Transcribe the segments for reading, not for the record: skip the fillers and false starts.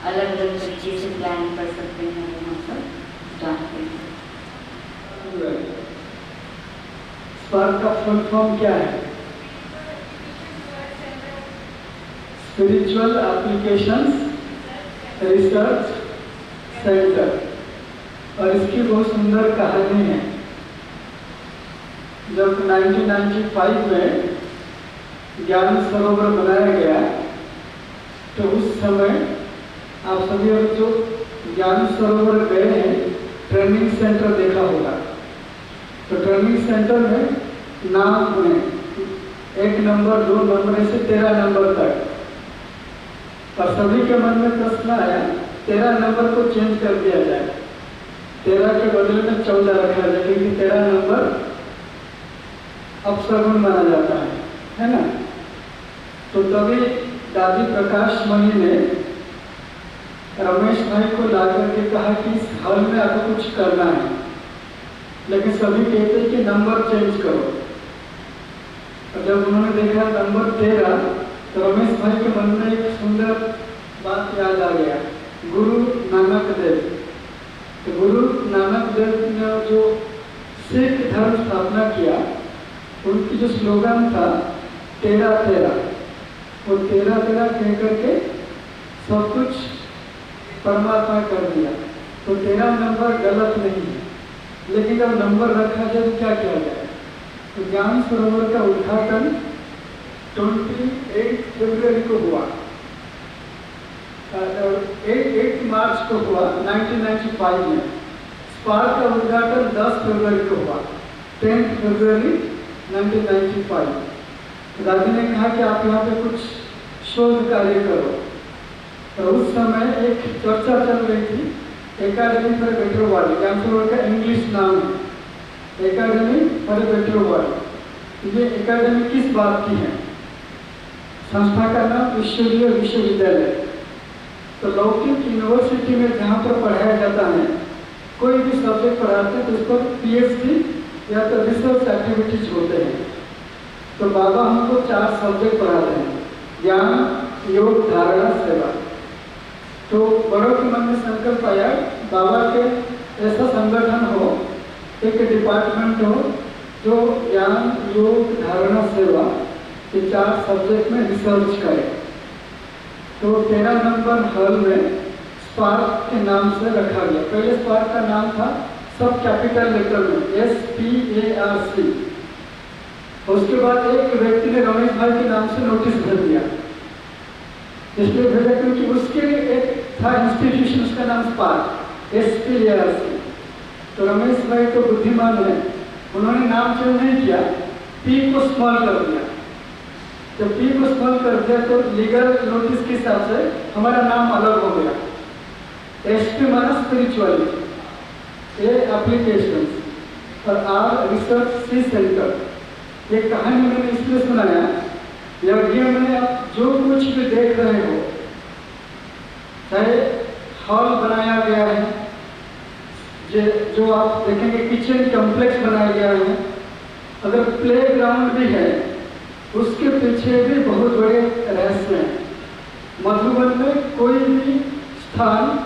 अलग अलग तरीके से प्लान कर सकते हैं, वहाँ पर जानते हैं। स्पार्क का फुल फॉर्म क्या है? Spiritual applications research centre. और इसकी बहुत सुंदर कहानी है। जब 1995 में ज्ञान सरोवर बनाया गया, तो उस समय आप सभी जो ज्ञान सरोवर गए हैं, ट्रेनिंग सेंटर देखा होगा। तो ट्रेनिंग सेंटर में नाम हुए 1 नंबर 2 नंबर ऐसे 13 नंबर तक, और सभी के मन में प्रश्न आया 13 नंबर को चेंज कर दिया जाए, 13 के बदले में 14 रखा जाए, क्योंकि 13 नंबर अपशगुन माना जाता है ना। तो तभी दादी प्रकाश मणि ने रमेश भाई को लाकर के कहा कि इस हॉल में आपको कुछ करना है, लेकिन सभी कहते हैं कि नंबर चेंज करो। और जब उन्होंने देखा नंबर 13, तो रमेश भाई के मन में एक सुंदर बात याद आ गया, गुरु नानक देव। तो गुरु नानक देव ने जो सिख धर्म स्थापना किया, उनकी जो स्लोगन था 13-13, वो 13-13 कह करके सब कुछ परमात्मा कर दिया। तो 13 नंबर गलत नहीं है, लेकिन जब नंबर रखा जाए तो क्या किया जाए? तो ज्ञान सरोवर का उद्घाटन 28 फरवरी को हुआ, 8 मार्च को हुआ 1995 में। स्पार्क का उद्घाटन 10 फरवरी को हुआ, 10 फरवरी 1995। दादी ने कहा कि आप यहाँ पे कुछ शोध कार्य करो। तो उस समय एक चर्चा चल रही थी, एकेडमी फॉर बेटर वर्ल्ड, ज्ञान सरोवर का इंग्लिश नाम है एकेडमी फॉर बेटर वर्ल्ड। ये एकेडमी किस बात की है? संस्था का नाम ईश्वरीय विश्वविद्यालय। तो लौकिक यूनिवर्सिटी में जहाँ पर पढ़ाया जाता है, कोई भी सब्जेक्ट पढ़ाते हैं तो उस पर PhD या तो रिसर्च एक्टिविटीज होते हैं। तो बाबा हमको 4 सब्जेक्ट पढ़ाते हैं, ज्ञान, योग, धारणा, सेवा। तो बड़ों के मन में संकल्प आया, बाबा के ऐसा संगठन हो, एक डिपार्टमेंट हो जो ज्ञान, योग, धारणा, सेवा ये 4 सब्जेक्ट में रिसर्च करे। तो 13 नंबर हॉल में स्पार्क के नाम से रखा गया। पहले स्पार्क का नाम था सब कैपिटल लेटर में SPARC। उसके बाद एक व्यक्ति ने रमेश भाई के नाम से नोटिस भेज दिया, इसलिए भेजा क्योंकि उसके एक था इंस्टीट्यूशन, उसका नाम स्पार्क SPARC। तो रमेश भाई तो बुद्धिमान है, उन्होंने नाम चेंज नहीं किया, P को स्मॉल कर दिया। जब P को स्मॉल कर दिया तो लीगल नोटिस के हिसाब से हमारा नाम अलग हो गया। SP माना स्पिरिचुअलिटी, A एप्लीकेशंस और R रिसर्च C सेंटर। ये कहानी मैंने इसलिए सुनाया, यज्ञ में आप जो कुछ भी देख रहे हो, चाहे हॉल बनाया गया है, जो आप देखेंगे किचन कॉम्प्लेक्स बनाया गया है, अगर प्ले ग्राउंड भी है, उसके पीछे भी बहुत बड़े रहस्य हैं। मधुबन में कोई भी स्थान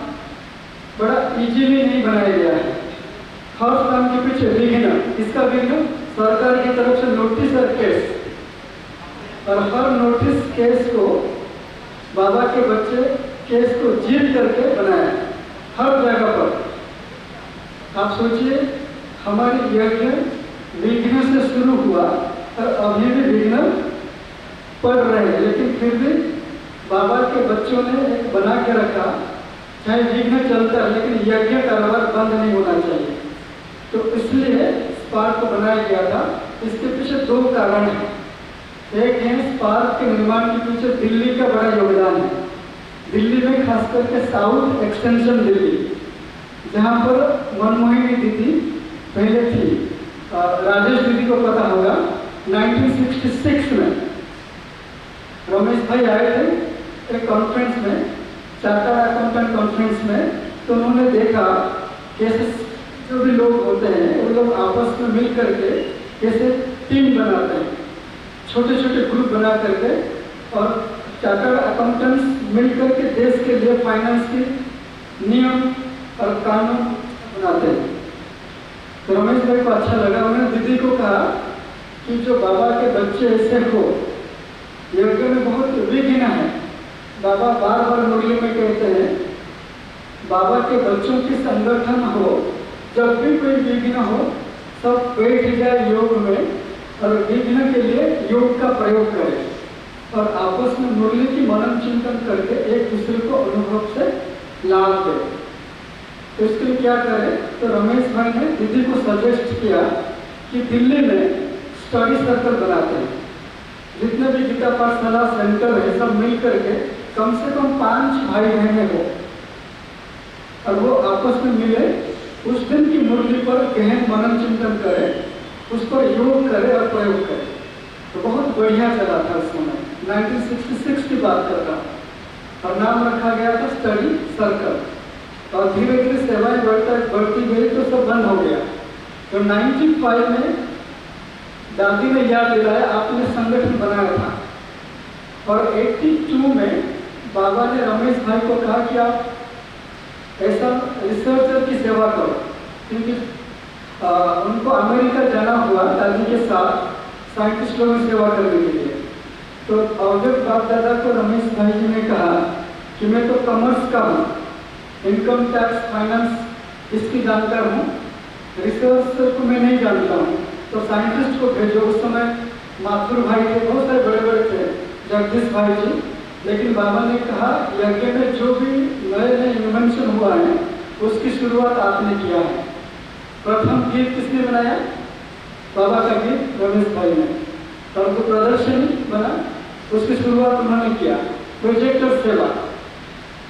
बड़ा इजीली नहीं बनाया गया है। हर स्थान के पीछे विघ्न, इसका विघ्न सरकार की तरफ से नोटिस और केस, और हर नोटिस केस को बाबा के बच्चे केस को जीत करके बनाया हर जगह पर। आप सोचिए, हमारी यज्ञ विघ्न से शुरू हुआ और अभी भी विघ्न पड़ रहे हैं, लेकिन फिर भी बाबा के बच्चों ने एक बना के रखा, चाहे विघ्न चलता है लेकिन यज्ञ कारोबार बंद नहीं होना चाहिए। तो इसलिए स्पार्क को बनाया गया था। इसके पीछे 2 कारण हैं। एक है स्पार्क के निर्माण के पीछे दिल्ली का बड़ा योगदान है। दिल्ली में खास करके साउथ एक्सटेंशन दिल्ली, जहाँ पर मनमोहिनी दीदी पहले थी, राजेश दीदी को पता होगा, 1966 में रमेश भाई आए थे एक कॉन्फ्रेंस में, चार्टर्ड अकाउंटेंट कॉन्फ्रेंस में। तो उन्होंने देखा कैसे जो भी लोग होते हैं वो लोग आपस में मिल करके कैसे टीम बनाते हैं, छोटे छोटे ग्रुप बना करके, और चार्टर्ड अकाउंटेंट्स मिलकर के देश के लिए फाइनेंस के नियम और कानून बनाते हैं। तो रमेश भाई को अच्छा लगा, उन्होंने दीदी को कहा कि जो बाबा के बच्चे ऐसे हो, यज्ञ में बहुत विघ्न है। बाबा बार बार मुरली में कहते हैं बाबा के बच्चों की संगठन हो, जब भी कोई विघ्न हो सब बैठ जाए योग में और विघ्न के लिए योग का प्रयोग करें और आपस में मुरली की मनन चिंतन करके एक दूसरे को अनुभव से लाभ दे। तो इसके लिए क्या करें, तो रमेश भाई ने दीदी को सजेस्ट किया कि दिल्ली में स्टडी सर्कल बनाते हैं, जितने भी गीता पाठशाला सेंटर है सब मिल करके कम से कम 5 भाई बहने हो और वो आपस में मिले, उस दिन की मुरली पर गहन मनन चिंतन करें, उस पर योग करें और प्रयोग करें। तो बहुत बढ़िया चला था उस समय, 1966 की बात कर रहा हूँ और नाम रखा गया था स्टडी सर्कल। और धीरे धीरे सेवाएं बढ़ती गई तो सब बंद हो गया। तो 95 में दादी ने याद दिलाया आपने संगठन बनाया था और 82 में बाबा ने रमेश भाई को कहा कि आप ऐसा रिसर्चर की सेवा करो, क्योंकि उनको अमेरिका जाना हुआ दादी के साथ साइंटिस्ट लोगों की सेवा करने के लिए। तो अवधूत बाप दादा को रमेश भाई जी ने कहा कि मैं तो कॉमर्स का हूँ, इनकम टैक्स फाइनेंस इसकी जानकार हूँ, रिसर्च को मैं नहीं जानता हूँ, तो साइंटिस्ट को भेजो। उस समय माथुर भाई थे, बहुत सारे बड़े बड़े थे, जगदीश भाई जी। लेकिन बाबा ने कहा यज्ञ में जो भी नए नए इन्वेंशन हुआ है उसकी शुरुआत आपने किया है। प्रथम गीत किसने बनाया, बाबा का गीत रमेश भाई ने, और जो प्रदर्शनी बना उसकी शुरुआत उन्होंने किया। प्रोजेक्टर सेवा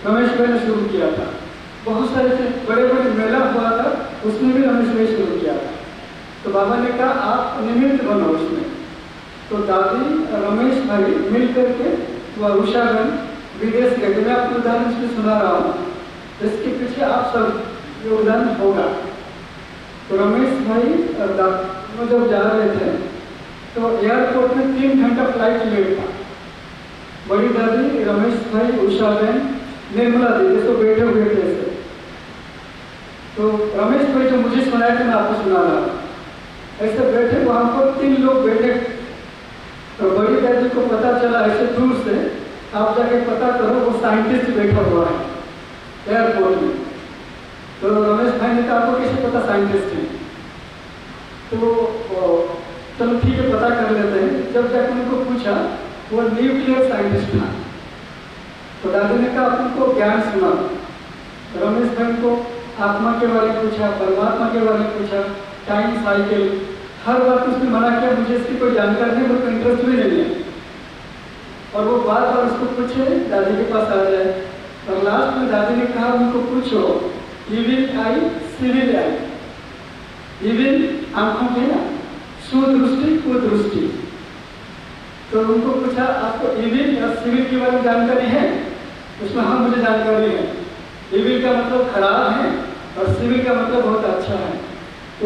रमेश भाई ने शुरू किया था। बहुत सारे बड़े बड़े मेला हुआ था, उसमें भी रमेश भाई शुरू किया था। तो बाबा ने कहा आप निमित्त बनो उसमें। तो दादी रमेश भाई मिल करके वह उषाबेन विदेश गए। मैं आपको उदाहरण से सुना रहा हूँ, इसके पीछे आप सब योगदान होगा। तो रमेश भाई और दादी जब जा रहे थे तो एयरपोर्ट में 3 घंटा फ्लाइट लेट था। बड़ी दादी, रमेश भाई, उषाबेन, निर्मला दीदी तो बैठे हुए थे ऐसे। तो रमेश भाई जो मुझे सुनाया था मैं आपको सुना रहा हूँ, ऐसे बैठे वहाँ पर 3 लोग बैठे। तो बड़ी दादी को पता चला ऐसे दूर से, आप जाके पता करो वो साइंटिस्ट बैठा हुआ है एयरपोर्ट में। तो रमेश भाई ने कहा आपको कैसे पता साइंटिस्ट है? तो चलो ठीक है पता कर लेते हैं। जब जाकर उनको पूछा वो न्यूक्लियर साइंटिस्ट था। तो दादी ने कहा आपको ज्ञान सुना। रमेश भाई को आत्मा के बारे में पूछा, परमात्मा के बारे में पूछा, टाइम साइकिल, हर बात उसने मना किया, मुझे इसकी कोई जानकारी नहीं, मुझे इंटरेस्ट भी नहीं है। और वो बार बार उसको पूछे दादी के पास आ जाए। और लास्ट में दादी ने कहा उनको पूछो इविल आई सिविल आई, इविल आंखों की ना, सुदृष्टि कुदृष्टि। तो उनको पूछा आपको इविल और सिविल के बारे में जानकारी है? उसमें हाँ मुझे जानकारी है। इविल का मतलब खराब है और सिविल का मतलब बहुत अच्छा है।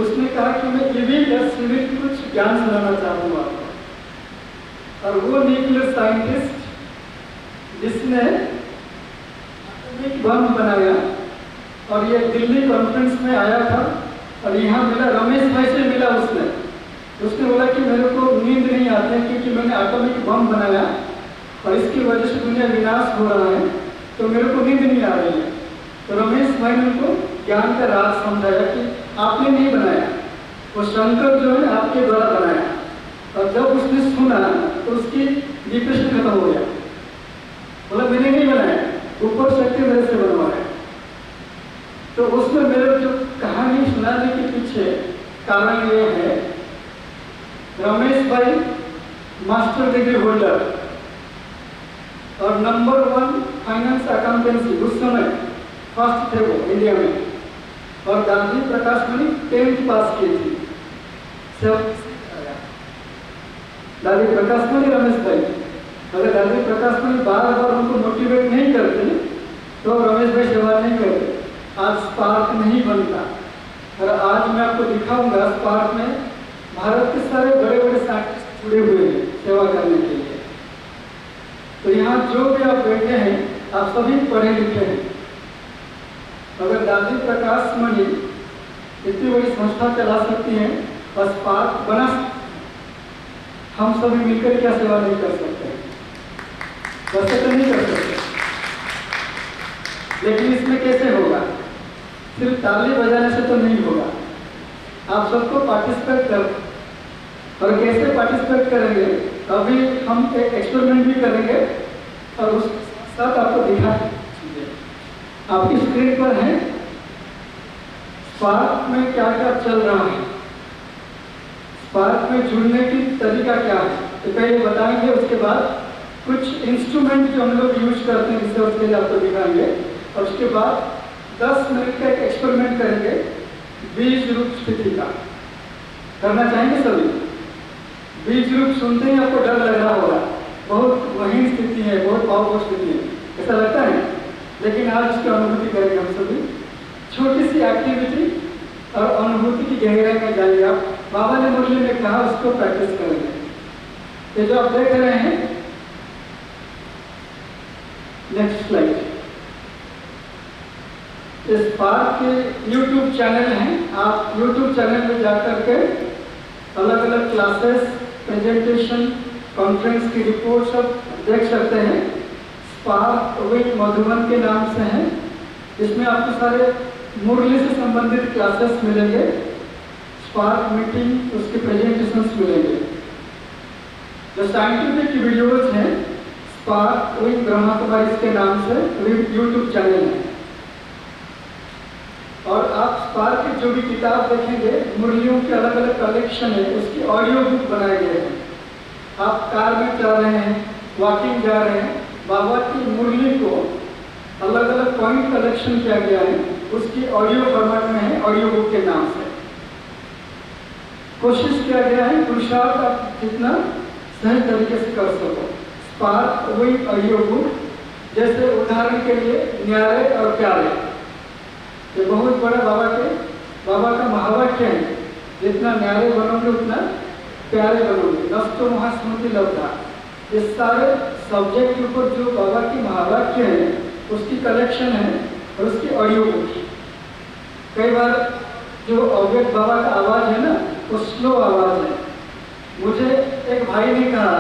उसने कहा कि मैं इविल और सिविल की कुछ ज्ञान सुनाना चाहूँगा आपको। और वो न्यूक्लियर साइंटिस्ट जिसने एटॉमिक बम बनाया और ये दिल्ली कॉन्फ्रेंस में आया था और यहाँ मिला, रमेश भाई से मिला उसने बोला कि मेरे को नींद नहीं आती है क्योंकि मैंने एटॉमिक बम बनाया और इसकी वजह से दुनिया विनाश हो रहा है, तो मेरे को नींद नहीं आ रही है। तो रमेश भाई ने उनको ज्ञान का राज समझाया कि आपने नहीं बनाया, वो शंकर जो है आपके द्वारा बनाया। और जब उसने सुना तो उसकी डिप्रेशन खत्म हो गया। बोला मैंने नहीं बनाया, ऊपर शक्ति मेरे से बनवाया। तो उसमें मेरे जो कहानी सुनाने के पीछे कारण ये है, रमेश भाई मास्टर डिग्री होल्डर और नंबर 1 फाइनेंस अकाउंटेंसी उस समय फर्स्ट थे वो इंडिया में। और दादी प्रकाश मणि 10th पास की थी। दादी प्रकाश मणि रमेश भाई, अगर दादी प्रकाश मणि बार बार उनको मोटिवेट नहीं करते तो रमेश भाई सेवा नहीं करते, आज स्पार्क नहीं बनता। और आज मैं आपको दिखाऊंगा स्पार्क में भारत के सारे बड़े बड़े साइंटिस्ट जुड़े हुए हैं सेवा करने के लिए। तो यहाँ जो भी आप बैठे हैं आप सभी पढ़े लिखे हैं। अगर दादी प्रकाश मणि इतनी बड़ी संस्था चला सकती हैं और स्पार्क बना सकती, हम सभी मिलकर क्या सेवा नहीं कर सकते? वैसे तो नहीं कर सकते, लेकिन इसमें कैसे होगा? सिर्फ ताली बजाने से तो नहीं होगा। आप सबको पार्टिसिपेट कर, और कैसे पार्टिसिपेट करेंगे अभी हम एक एक्सपेरिमेंट भी करेंगे और उस साथ आपको दिखा आपकी स्क्रीन पर है स्पार्क में क्या क्या चल रहा है, स्पार्क में जुड़ने की तरीका क्या है। तो पहले बताएंगे, उसके बाद कुछ इंस्ट्रूमेंट जो हम लोग यूज करते हैं रिसर्च के लिए आपको दिखाएंगे, और उसके बाद 10 मिनट का एक एक्सपेरिमेंट करेंगे बीज रूप स्थिति का। करना चाहेंगे सभी? बीज रूप सुनते ही आपको डर लग रहा होगा, बहुत महीन स्थिति है, बहुत पावरफुल स्थिति है, ऐसा लगता है। लेकिन आज उसकी अनुभूति करेंगे हम सभी। छोटी सी एक्टिविटी और अनुभूति की गहराई में जाएंगे आप। बाबा ने मुरली में कहा उसको प्रैक्टिस करेंगे। ये जो आप देख रहे हैं, नेक्स्ट स्लाइड, इस पार्क के YouTube चैनल हैं। आप YouTube चैनल में जाकर के अलग अलग क्लासेस, प्रेजेंटेशन, कॉन्फ्रेंस की रिपोर्ट सब देख सकते हैं। स्पार्क विद मधुबन के नाम से है। इसमें आपको सारे मुरली से संबंधित क्लासेस मिलेंगे, स्पार्क मीटिंग, उसके प्रेजेंटेशंस मिलेंगे। जो साइंटिफिक वीडियोज हैं स्पार्क विद ब्रह्मा कुमारी के नाम से YouTube चैनल है। और आप स्पार्क की जो भी किताब देखेंगे, मुरलियों के अलग अलग कलेक्शन है, उसकी ऑडियो बुक बनाए गए हैं। आप कार में जा रहे हैं, वॉकिंग जा रहे हैं, बाबा की मुरली को अलग अलग पॉइंट कलेक्शन किया गया है, उसकी ऑडियो फॉर्मेट में है, ऑडियो बुक के नाम से। कोशिश किया गया है पुरुषार्थ आप जितना सही तरीके से कर सको। स्पार्क विद ऑडियो बुक, जैसे उदाहरण के लिए न्यारे और प्यारे, ये बहुत बड़ा बाबा का महावाक्य है। जितना न्यारे बनोगे उतना प्यारे बनोगे, नष्टो महास्मृति लब्धा। ये सारे सब्जेक्ट के ऊपर जो बाबा की महावाक्य है उसकी कलेक्शन है और उसकी ऑडियो बुक है। कई बार जो अव्यक्त बाबा का आवाज़ है ना, वो स्लो आवाज़ है। मुझे एक भाई ने कहा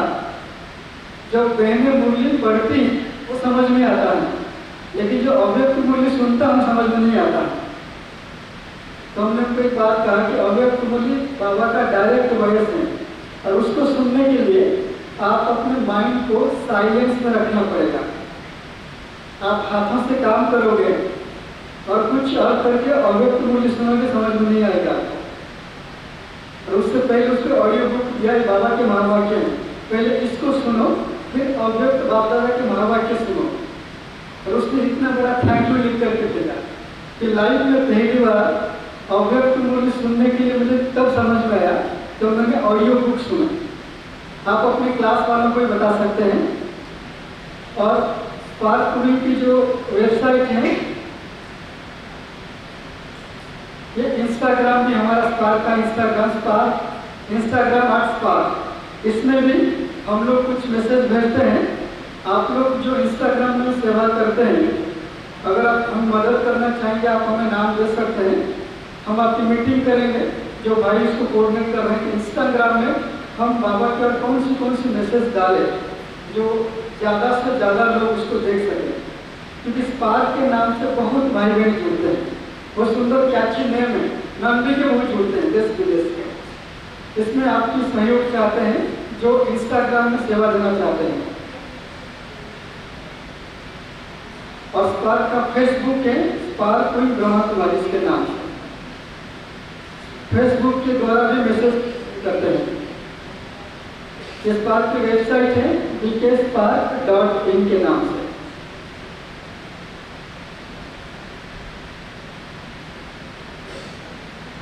जब बहनें मुरली पढ़ती वो समझ में आता है, लेकिन जो अव्यक्त मुरली सुनता हूँ समझ में नहीं आता। तो हमने कोई बात कहा कि अव्यक्त मुरली बाबा का डायरेक्ट वॉइस है, और उसको सुनने के लिए आप अपने माइंड को साइलेंस में रखना पड़ेगा। आप हाथों से काम करोगे और कुछ और करके अव्यक्त मुरली सुनोगे, समझ में नहीं आएगा। और उससे पहले उसको ऑडियो बुक दिया है बाबा के महावाक्य में, पहले इसको सुनो, फिर अव्यक्त बाप दादा के महावाक्य सुनो। और उसने इतना बड़ा थैंक यू लिख करके भेजा कि लाइफ में पहली बार अव्यक्त मुरली सुनने के लिए मुझे तब समझ में आया तो मैंने ऑडियो बुक सुना। आप अपने क्लास वालों को भी बता सकते हैं। और स्पार्क की जो वेबसाइट है, ये इंस्टाग्राम भी हमारा स्पार्क का इंस्टाग्राम @स्पार्क, इसमें भी हम लोग कुछ मैसेज भेजते हैं। आप लोग जो इंस्टाग्राम में सेवा करते हैं, अगर आप हम मदद करना चाहेंगे आप हमें नाम दे सकते हैं, हम आपकी मीटिंग करेंगे। जो भाई इसको कोऑर्डिनेट कर रहे हैं, इंस्टाग्राम में हम बाबा का कौन सी मैसेज डालें जो ज़्यादा से ज़्यादा लोग उसको देख सकें। क्योंकि स्पार्क के नाम से बहुत भाई बहन जुड़ते हैं, वो सुंदर कैची नेम है, नंदी के मुँह जुड़ते हैं देश विदेश के। इसमें आपकी सहयोग चाहते हैं जो इंस्टाग्राम में सेवा देना चाहते हैं। और स्पार्क का फेसबुक है, स्पार्क विद ब्रह्मा कुमारी के नाम से, फेसबुक के द्वारा भी मैसेज करते हैं। इस स्पार्क की वेबसाइट है bkspark.in के नाम से।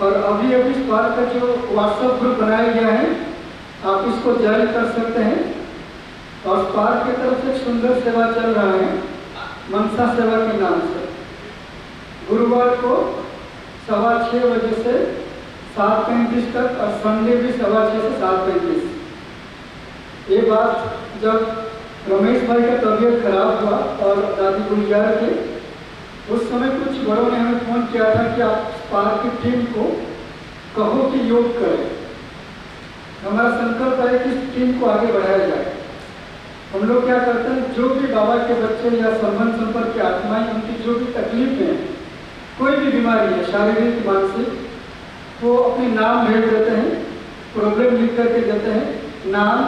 और अभी स्पार्क का जो व्हाट्सएप ग्रुप बनाया गया है, आप इसको ज्वाइन कर सकते हैं। और स्पार्क की तरफ से सुंदर सेवा चल रहा है मनसा सेवा के नाम से। गुरुवार को 6:15 बजे से 7:35 तक, और संडे भी 6:15 से 7:35। ये बात जब रमेश भाई का तबीयत खराब हुआ और दादी गुलजार के उस समय कुछ बड़ों ने हमें फोन किया था कि आप स्पार्क की टीम को कहो कि योग करें। हमारा संकल्प है कि इस टीम को आगे बढ़ाया जाए। हम लोग क्या करते हैं, जो भी बाबा के बच्चे या संबंध संपर्क की आत्माएं, उनकी जो भी तकलीफें हैं, कोई भी बीमारी है शारीरिक मानसिक, वो अपने नाम भेज देते हैं, प्रॉब्लम लिख करके देते हैं, नाम,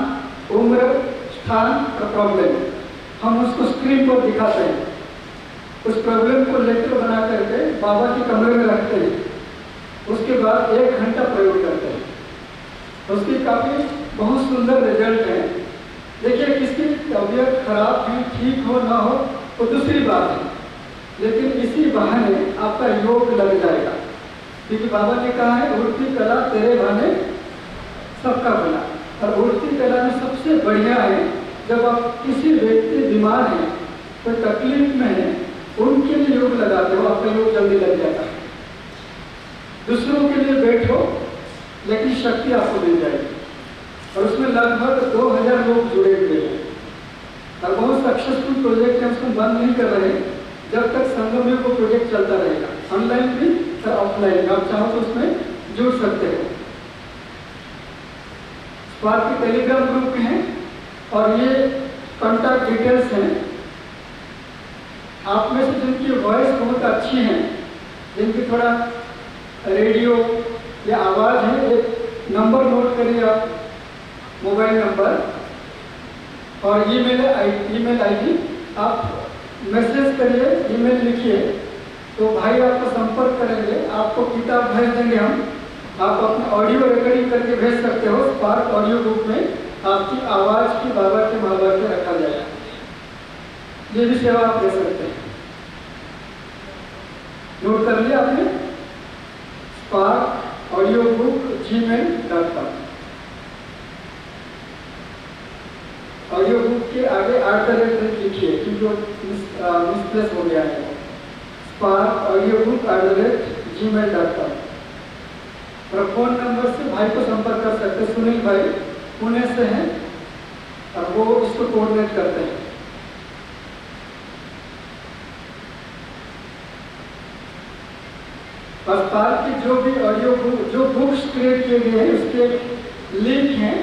उम्र, स्थान और प्रॉब्लम। हम उसको स्क्रीन पर दिखाते हैं। उस प्रॉब्लम को लेटर बना करके बाबा के कमरे में रखते हैं। उसके बाद 1 घंटा प्रयोग करते हैं। उसकी काफ़ी बहुत सुंदर रिजल्ट है। देखिए, किसकी तबीयत खराब है, ठीक हो ना हो वो दूसरी बात है, लेकिन इसी बहाने आपका योग लग जाएगा। क्योंकि बाबा ने कहा है, उड़ती कला तेरे बहाने सबका भला। और उड़ती कला में सबसे बढ़िया है, जब आप किसी व्यक्ति बीमार है, कोई तकलीफ में है, उनके लिए योग लगाते हो, आपका योग जल्दी लग जाता है। दूसरों के लिए बैठो, लेकिन शक्ति आपको मिल जाएगी। और उसमें लगभग 2000 लोग जुड़े हुए हैं और बहुत सक्सेसफुल प्रोजेक्ट है। उसको बंद नहीं कर रहे जब तक संगम में वो प्रोजेक्ट चलता रहेगा, ऑनलाइन भी और ऑफलाइन। आप चाहो तो उसमें जुड़ सकते हो। स्पार्क के टेलीग्राम ग्रुप हैं और ये कॉन्टैक्ट डिटेल्स हैं। आप में से जिनकी वॉइस बहुत अच्छी है, जिनकी थोड़ा रेडियो या आवाज़ है, एक नंबर नोट करिए आप, मोबाइल नंबर और ईमेल आईडी। आप मैसेज करिए, ईमेल लिखिए, तो भाई आपको संपर्क करेंगे। आपको किताब भेज देंगे हम। आप अपने ऑडियो रिकॉर्डिंग करके भेज सकते हो। स्पार्क ऑडियो बुक में आपकी आवाज़ की बाबा के महाभारत में रखा जाएगा। ये भी सेवा आप दे सकते हैं। नोट कर लिया आपने? Spark audio book gmail.com। Audio book के आगे @ लिखिए, क्योंकि मिसप्लेस हो गया है। Spark audio book @gmail.com। और फोन नंबर से भाई को संपर्क कर सकते हैं। सुनील भाई पुणे से हैं और वो इसको कोऑर्डिनेट करते हैं। और स्पार्क की जो भी ऑडियो बुक, जो बुक्स क्रिएट किए गए हैं, उसके लिंक हैं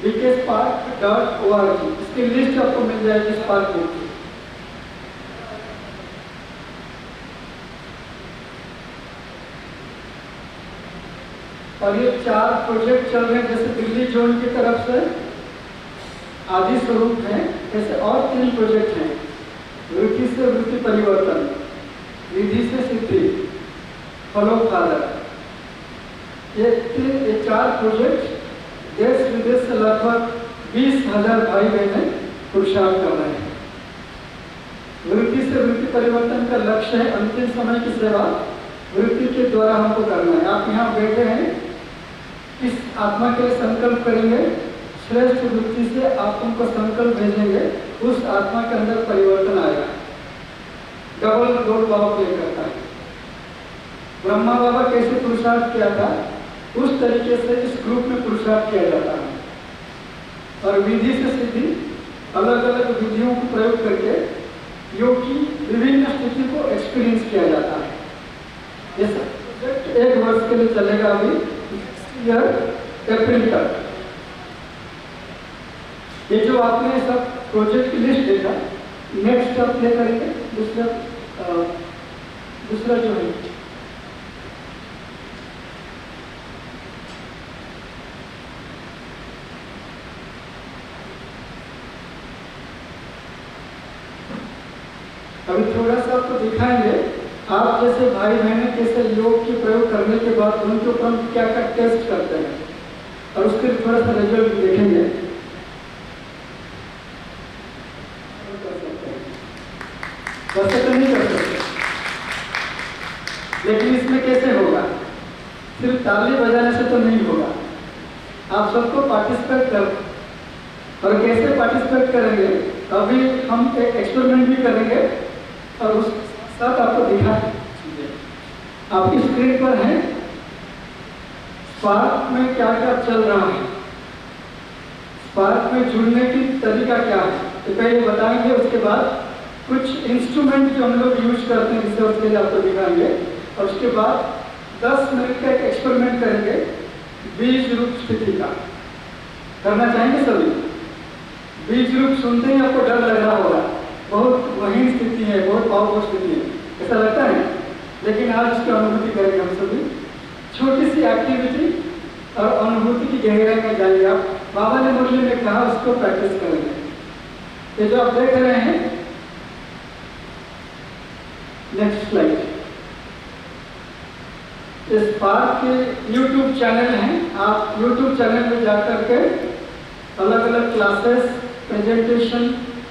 vkspark.org। इसकी लिस्ट आपको मिल जाएगी स्पार्क बुक की। और ये 4 प्रोजेक्ट चल रहे हैं, जैसे दिल्ली जोन की तरफ से आदि स्वरूप है, ऐसे और 3 प्रोजेक्ट हैं। वृत्ति से वृत्ति परिवर्तन, विधि से सिद्धि, फॉलो फादर। ये 4 प्रोजेक्ट देश विदेश से लगभग 20,000 भाई बहनें पुरुषार्थ कर रहे हैं। वृत्ति से वृत्ति परिवर्तन का लक्ष्य है अंतिम समय की सेवा वृत्ति के द्वारा हमको करना है। आप यहाँ बैठे हैं, इस आत्मा के लिए संकल्प करेंगे, श्रेष्ठ वृत्ति से आप उनको संकल्प भेजेंगे, उस आत्मा के अंदर परिवर्तन आएगा। डबल रोल बाबा प्ले करता है। ब्रह्मा बाबा कैसे पुरुषार्थ किया था, उस तरीके से इस ग्रुप में पुरुषार्थ किया जाता है। और विधि से सिद्धि, अलग अलग विधियों को प्रयोग करके योग की विभिन्न स्थिति को एक्सपीरियंस किया जाता है। ये प्रोजेक्ट 1 वर्ष के लिए चलेगा, अभी अप्रैल तक। ये जो आपने सब प्रोजेक्ट की लिस्ट देखा, नेक्स्ट आप प्ले करेंगे। दूसरा जो है अभी थोड़ा सा आपको दिखाएंगे। आप जैसे भाई बहने कैसे योग की प्रयोग करने के बाद उनके ऊपर हम क्या क्या टेस्ट करते हैं और उसके थोड़ा सा रिजल्ट देखेंगे। वैसे तो नहीं कर सकते, लेकिन इसमें कैसे होगा, सिर्फ ताली बजाने से तो नहीं होगा। आप सबको पार्टिसिपेट कर, और कैसे पार्टिसिपेट करेंगे, अभी हम एक एक्सपेरिमेंट भी करेंगे और उस साथ आपको दिखा आपकी स्क्रीन पर है स्पार्क में क्या क्या चल रहा है, स्पार्क में जुड़ने की तरीका क्या है। तो पहले बताएंगे, उसके बाद कुछ इंस्ट्रूमेंट जो हम लोग यूज करते हैं रिसर्च के लिए आपको दिखाएंगे, और उसके बाद 10 मिनट का एक एक्सपेरिमेंट करेंगे बीज रूप स्थिति का। करना चाहेंगे सभी? बीज रूप सुनते ही आपको डर लग रहा होगा, बहुत वहीन स्थिति है, बहुत पावरफुल स्थिति है, ऐसा लगता है। लेकिन आज इसकी अनुभूति करेंगे हम सभी। छोटी सी एक्टिविटी और अनुभूति की गहराई में जाएंगे आप। बाबा ने मुरली में कहा उसको प्रैक्टिस करेंगे। ये जो आप देख रहे हैं, नेक्स्ट स्लाइड, इस पार्क के YouTube चैनल हैं। आप YouTube चैनल में जाकर के अलग अलग क्लासेस, प्रेजेंटेशन,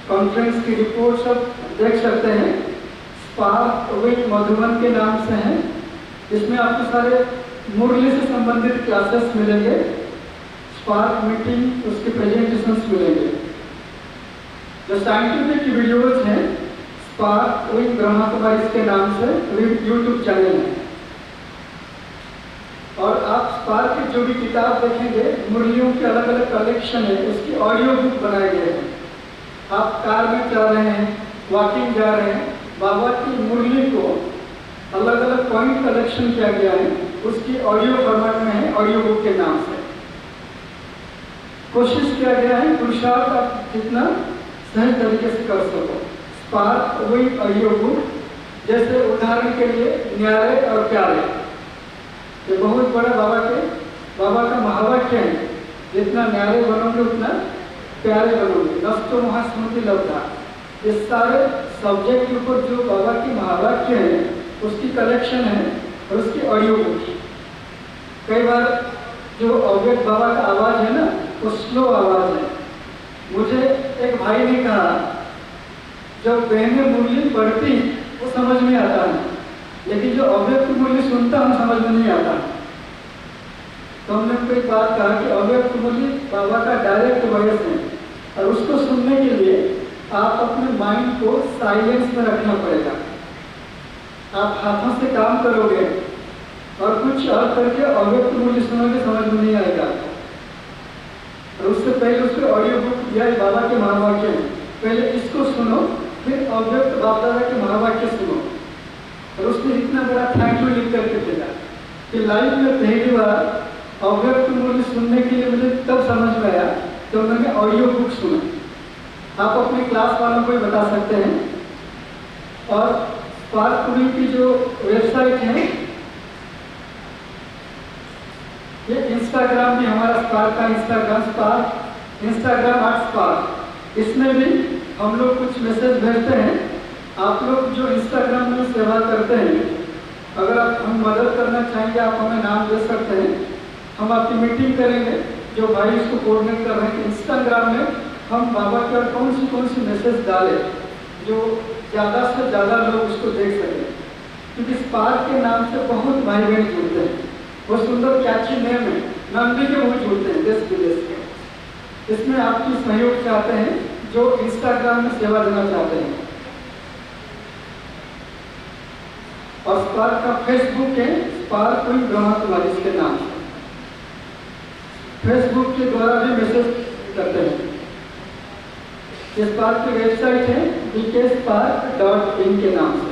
कॉन्फ्रेंस की रिपोर्ट सब देख सकते हैं। स्पार्क विद मधुबन के नाम से है। इसमें आपको सारे मुरली से संबंधित क्लासेस मिलेंगे, स्पार्क मीटिंग, उसके प्रेजेंटेशंस मिलेंगे। जो साइंटिफिक वीडियोज हैं, स्पार्क विद ब्रह्मा कुमारी के नाम से YouTube चैनल है। और आप स्पार्क की जो भी किताब देखेंगे, मुरलियों के अलग अलग कलेक्शन है, उसकी ऑडियो बुक बनाए गए हैं। आप कार में जा रहे हैं, वॉकिंग जा रहे हैं, बाबा की मुरली को अलग अलग पॉइंट कलेक्शन किया गया है, उसकी ऑडियो फॉर्मेट में है, ऑडियो बुक के नाम से। कोशिश किया गया है पुरुषार्थ आप जितना सही तरीके से कर सको। स्पार्क विद ऑडियो बुक, जैसे उदाहरण के लिए न्यारे और प्यारे, ये बहुत बड़ा बाबा का महावाक्य है, जितना न्यारे बनोगे उतना प्यारे बनोगे, नष्टो महास्मृति लब्धा। ये सारे सब्जेक्ट के ऊपर जो बाबा की महावाक्य है उसकी कलेक्शन है और उसकी ऑडियो बुक। कई बार जो अव्यक्त बाबा का आवाज़ है ना, वो स्लो आवाज़ है। मुझे एक भाई ने कहा, जब बहनें मुरली पढ़ती वो समझ में आता है, लेकिन जो अव्यक्त मुरली सुनता हम समझ में नहीं आता। तो हमने उनको एक बात कहा कि अव्यक्त मुरली बाबा का डायरेक्ट वॉइस है, और उसको सुनने के लिए आप अपने माइंड को साइलेंस में रखना पड़ेगा। आप हाथों से काम करोगे और कुछ और करके अव्यक्त मुरली सुनोगे, समझ में नहीं आएगा। और उससे पहले उसके ऑडियो बुक या बाबा के महावाक्य है, पहले इसको सुनो, फिर अव्यक्त बाप दादा के महावाक्य सुनो। और उसने इतना बड़ा थैंक यू लिख करके भेजा कि लाइफ में पहली बार अव्यक्त मुरली सुनने के लिए मुझे तब समझ में आया जब मैंने ऑडियो बुक सुना। आप अपने क्लास वालों को भी बता सकते हैं। और स्पार्क पुरी की जो वेबसाइट है, ये इंस्टाग्राम भी हमारा स्पार्क का इंस्टाग्राम @स्पार्क, इसमें भी हम लोग कुछ मैसेज भेजते हैं। आप लोग जो इंस्टाग्राम में सेवा करते हैं, अगर आप हम मदद करना चाहेंगे, आप हमें नाम दे सकते हैं, हम आपकी मीटिंग करेंगे। जो भाई इसको कोऑर्डिनेट कर रहे हैं, इंस्टाग्राम में हम बाबा के कौन सी मैसेज डालें जो ज़्यादा से ज़्यादा लोग उसको देख सकें। क्योंकि स्पार्क के नाम से बहुत भाई बहन जुड़ते हैं, बहुत सुंदर कैची नेम है, नंदी के मुँह जुड़ते हैं देश विदेश के। इसमें आपकी सहयोग चाहते हैं जो इंस्टाग्राम में सेवा देना चाहते हैं। और स्पार्क का फेसबुक है, स्पार्क विद ब्रह्मा कुमारी के नाम से, फेसबुक के द्वारा भी मैसेज करते हैं। स्पार्क की वेबसाइट है bkspark.in के नाम से।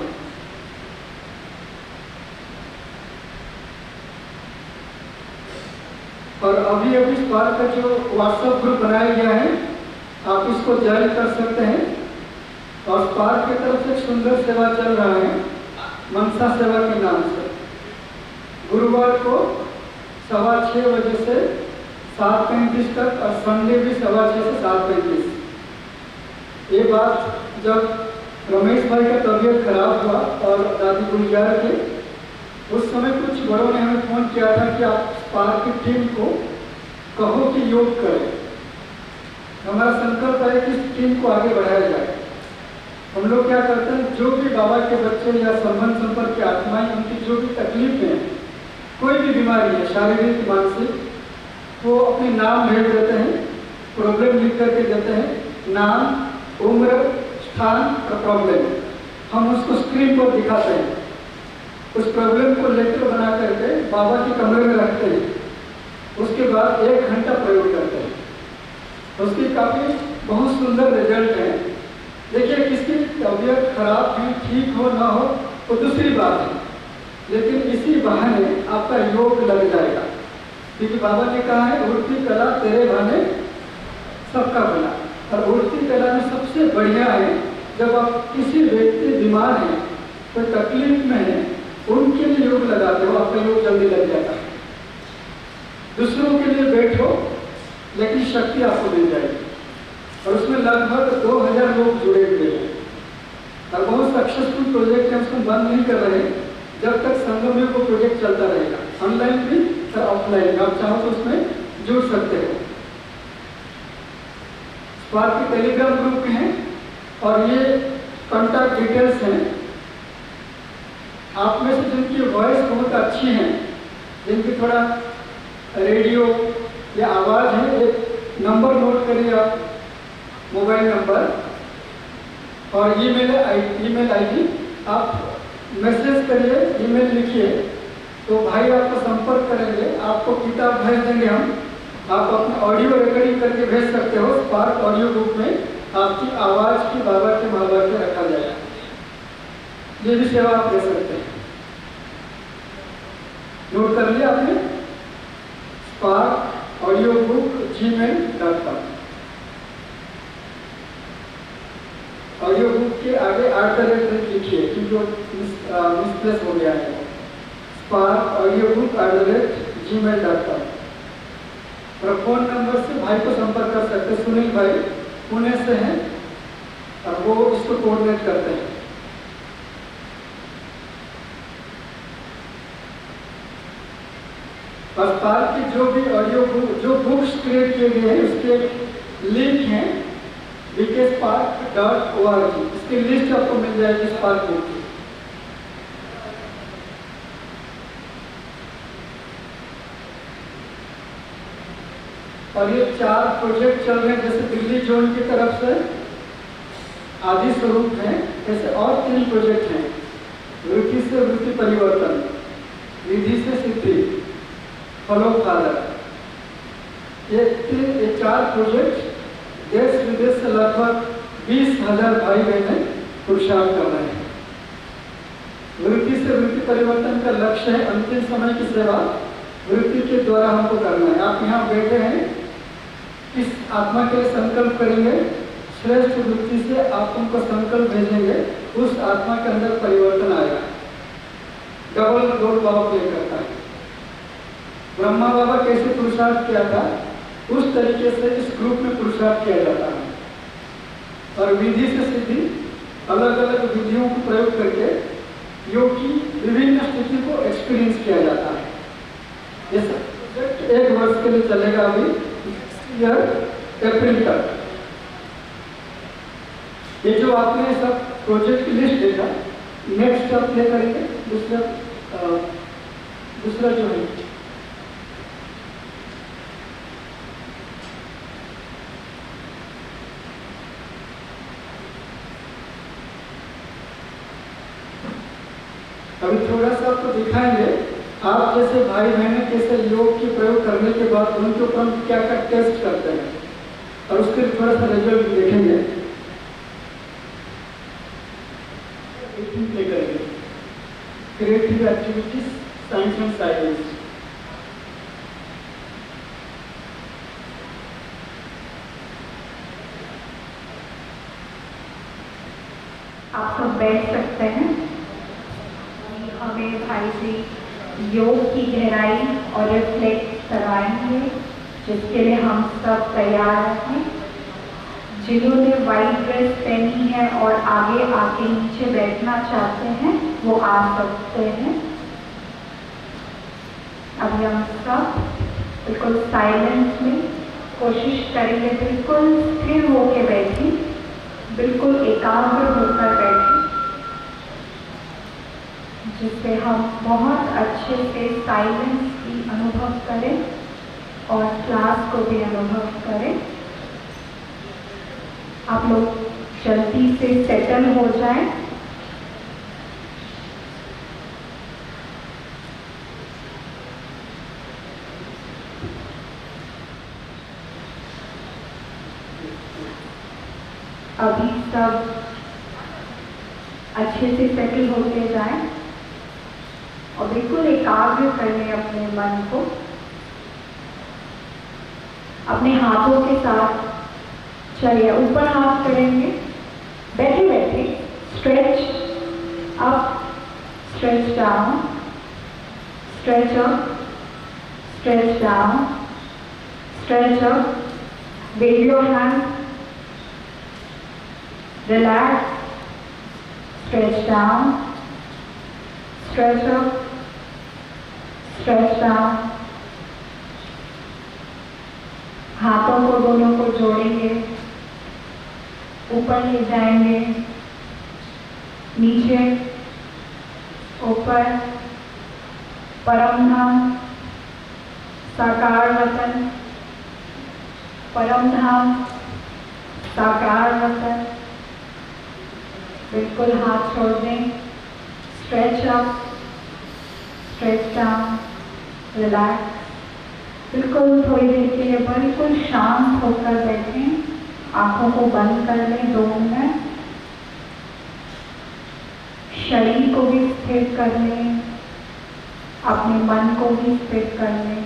और अभी स्पार्क का जो व्हाट्सएप ग्रुप बनाया गया है, आप इसको ज्वाइन कर सकते हैं। और स्पार्क की तरफ से सुंदर सेवा चल रहा है, मनसा सेवा के नाम से। गुरुवार को 6:15 बजे से 7:35 तक, और संडे भी 6:15 से 7:35। ये बात जब रमेश भाई का तबीयत खराब हुआ और दादी गुलजार के, उस समय कुछ बड़ों ने हमें फोन किया था कि आप स्पार्क की टीम को कहो कि योग करें। हमारा संकल्प है कि इस टीम को आगे बढ़ाया जाए। हम लोग क्या करते हैं, जो भी बाबा के बच्चे या संबंध संपर्क की आत्माएं, उनकी जो भी तकलीफ है, कोई भी बीमारी है, शारीरिक मानसिक, वो अपने नाम भेज देते हैं, प्रॉब्लम लिख करके देते हैं, नाम, उम्र, स्थान और प्रॉब्लम। हम उसको स्क्रीन पर दिखाते हैं। उस प्रॉब्लम को लेटर बना करके बाबा के कमरे में रखते हैं। उसके बाद 1 घंटा प्रयोग करते हैं। उसकी काफ़ी बहुत सुंदर रिजल्ट है। देखिए किसकी तबीयत खराब है, ठीक हो ना हो वो दूसरी बात है, लेकिन इसी बहाने आपका योग लग जाएगा, क्योंकि बाबा ने कहा है उड़ती कला तेरे बहाने सबका भला। और उड़ती कला में सबसे बढ़िया है जब आप किसी व्यक्ति बीमार है, कोई तकलीफ में है, उनके लिए योग लगाते हो, आपका योग जल्दी लग जाता है। दूसरों के लिए बैठो लेकिन शक्ति आपको मिल जाएगी। और उसमें लगभग 2000 लोग जुड़े हुए हैं और बहुत सक्सेसफुल प्रोजेक्ट है, उसको बंद नहीं कर रहे जब तक संगम योग प्रोजेक्ट चलता रहेगा, ऑनलाइन भी और ऑफलाइन। आप चाहो तो उसमें जुड़ सकते हो। स्पार्क के टेलीग्राम ग्रुप हैं और ये कॉन्टैक्ट डिटेल्स हैं। आप में से जिनकी वॉइस बहुत अच्छी है, जिनकी थोड़ा रेडियो या आवाज़ है, एक नंबर नोट करिए आप, मोबाइल नंबर और ईमेल आईडी आप मैसेज करिए, ईमेल लिखिए, तो भाई आपको संपर्क करेंगे, आपको किताब भेज देंगे हम। आप अपने ऑडियो रिकॉर्डिंग करके भेज सकते हो। स्पार्क ऑडियो बुक में आपकी आवाज़ की बाबा के महाभारत में रखा जाएगा। ये भी सेवा आप दे सकते हैं। नोट कर लिया आपने? Spark audio book gmail.com। Audio book के आगे @ लिखिए क्योंकि मिसप्लेस हो गया है। Spark audio book @gmail.com। और फोन नंबर से भाई को संपर्क कर सकते हैं। सुनील भाई पुणे से हैं और वो इसको कोऑर्डिनेट करते हैं। और स्पार्क की जो भी ऑडियो बुक, जो बुक्स क्रिएट किए गए हैं, उसके लिंक हैं vkspark.org। इसकी लिस्ट आपको मिल जाएगी स्पार्क बुक की। और ये 4 प्रोजेक्ट चल रहे हैं, जैसे दिल्ली जोन की तरफ से आदि स्वरूप है, ऐसे और 3 प्रोजेक्ट हैं। वृत्ति से वृत्ति परिवर्तन, विधि से सिद्धि, फॉलो फादर। ये 4 प्रोजेक्ट देश विदेश से लगभग 20,000 भाई बहनें पुरुषार्थ कर रहे हैं। वृत्ति से वृत्ति परिवर्तन का लक्ष्य है अंतिम समय की सेवा वृत्ति के द्वारा हमको करना है। आप यहाँ बैठे हैं, इस आत्मा के लिए संकल्प करेंगे, श्रेष्ठ वृत्ति से आप उनको संकल्प भेजेंगे, उस आत्मा के अंदर परिवर्तन आएगा। डबल रोल भाव प्ले करता है। ब्रह्मा बाबा कैसे पुरुषार्थ किया था, उस तरीके से इस ग्रुप में पुरुषार्थ किया जाता है। और विधि से सिद्धि, अलग अलग विधियों को प्रयोग करके योग की विभिन्न स्थिति को एक्सपीरियंस किया जाता है। ये प्रोजेक्ट 1 वर्ष के लिए चलेगा, अभी अप्रैल तक। ये जो आपने सब प्रोजेक्ट की लिस्ट देखा, नेक्स्ट आप प्ले करेंगे। दूसरा जो है अभी थोड़ा सा आपको दिखाएंगे, आप जैसे भाई बहनें कैसे योग की प्रयोग करने के बाद उनके ऊपर हम क्या क्या टेस्ट करते हैं और उसके लिए थोड़ा सा रिजल्ट देखेंगे। Creative activities, science and science. आप सब बैठ सकते हैं। हमें भाई जी योग की गहराई और रिफ्लेक्ट कराएंगे, जिसके लिए हम सब तैयार हैं। जिन्होंने वाइट ड्रेस पहनी है और आगे आके नीचे बैठना चाहते हैं वो आ सकते हैं। अभी हम सब बिल्कुल साइलेंस में कोशिश करेंगे, बिल्कुल स्थिर होकर बैठें, बिल्कुल एकाग्र होकर बैठें, जिससे हम बहुत अच्छे से साइलेंस की अनुभव करें और क्लास को भी अनुभव करें। आप लोग जल्दी से सेटल हो जाएं। अभी सब अच्छे से सेटल होते जाएं और बिल्कुल एकाग्र करें अपने मन को। अपने हाथों के साथ चलिए ऊपर हाथ करेंगे, बैठे बैठे stretch up, stretch down, stretch up, stretch down, stretch up, wave your hand, relax, stretch down, stretch up, stretch down। हाथों को दोनों को जोड़ेंगे, ऊपर ले जाएंगे, नीचे, ऊपर, परम धाम, साकार वतन, परम धाम, साकार वतन। बिल्कुल हाथ छोड़ दें, stretch up, stretch down, relax. बिल्कुल थोड़ी देर के लिए बिल्कुल शांत होकर बैठें, आंखों को बंद कर लें 2 मिनट। शरीर को भी स्थिर कर लें, अपने मन को भी स्थिर कर लें।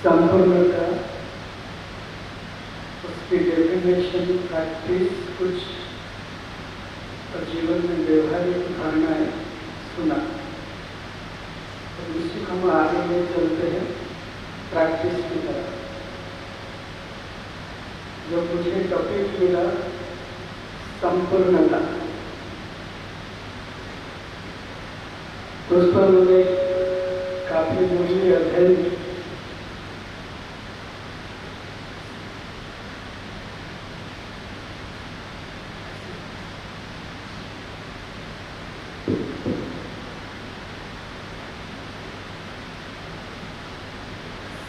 संपूर्णता, उसकी डेफिनेशन, प्रैक्टिस कुछ और जीवन में व्यवहारिक धारणाएं सुना। तो निश्चित हम आगे में चलते हैं प्रैक्टिस की तरफ। जब मुझे टॉपिक मिला संपूर्णता, तो उस पर मुझे काफी मूल्य अध्ययन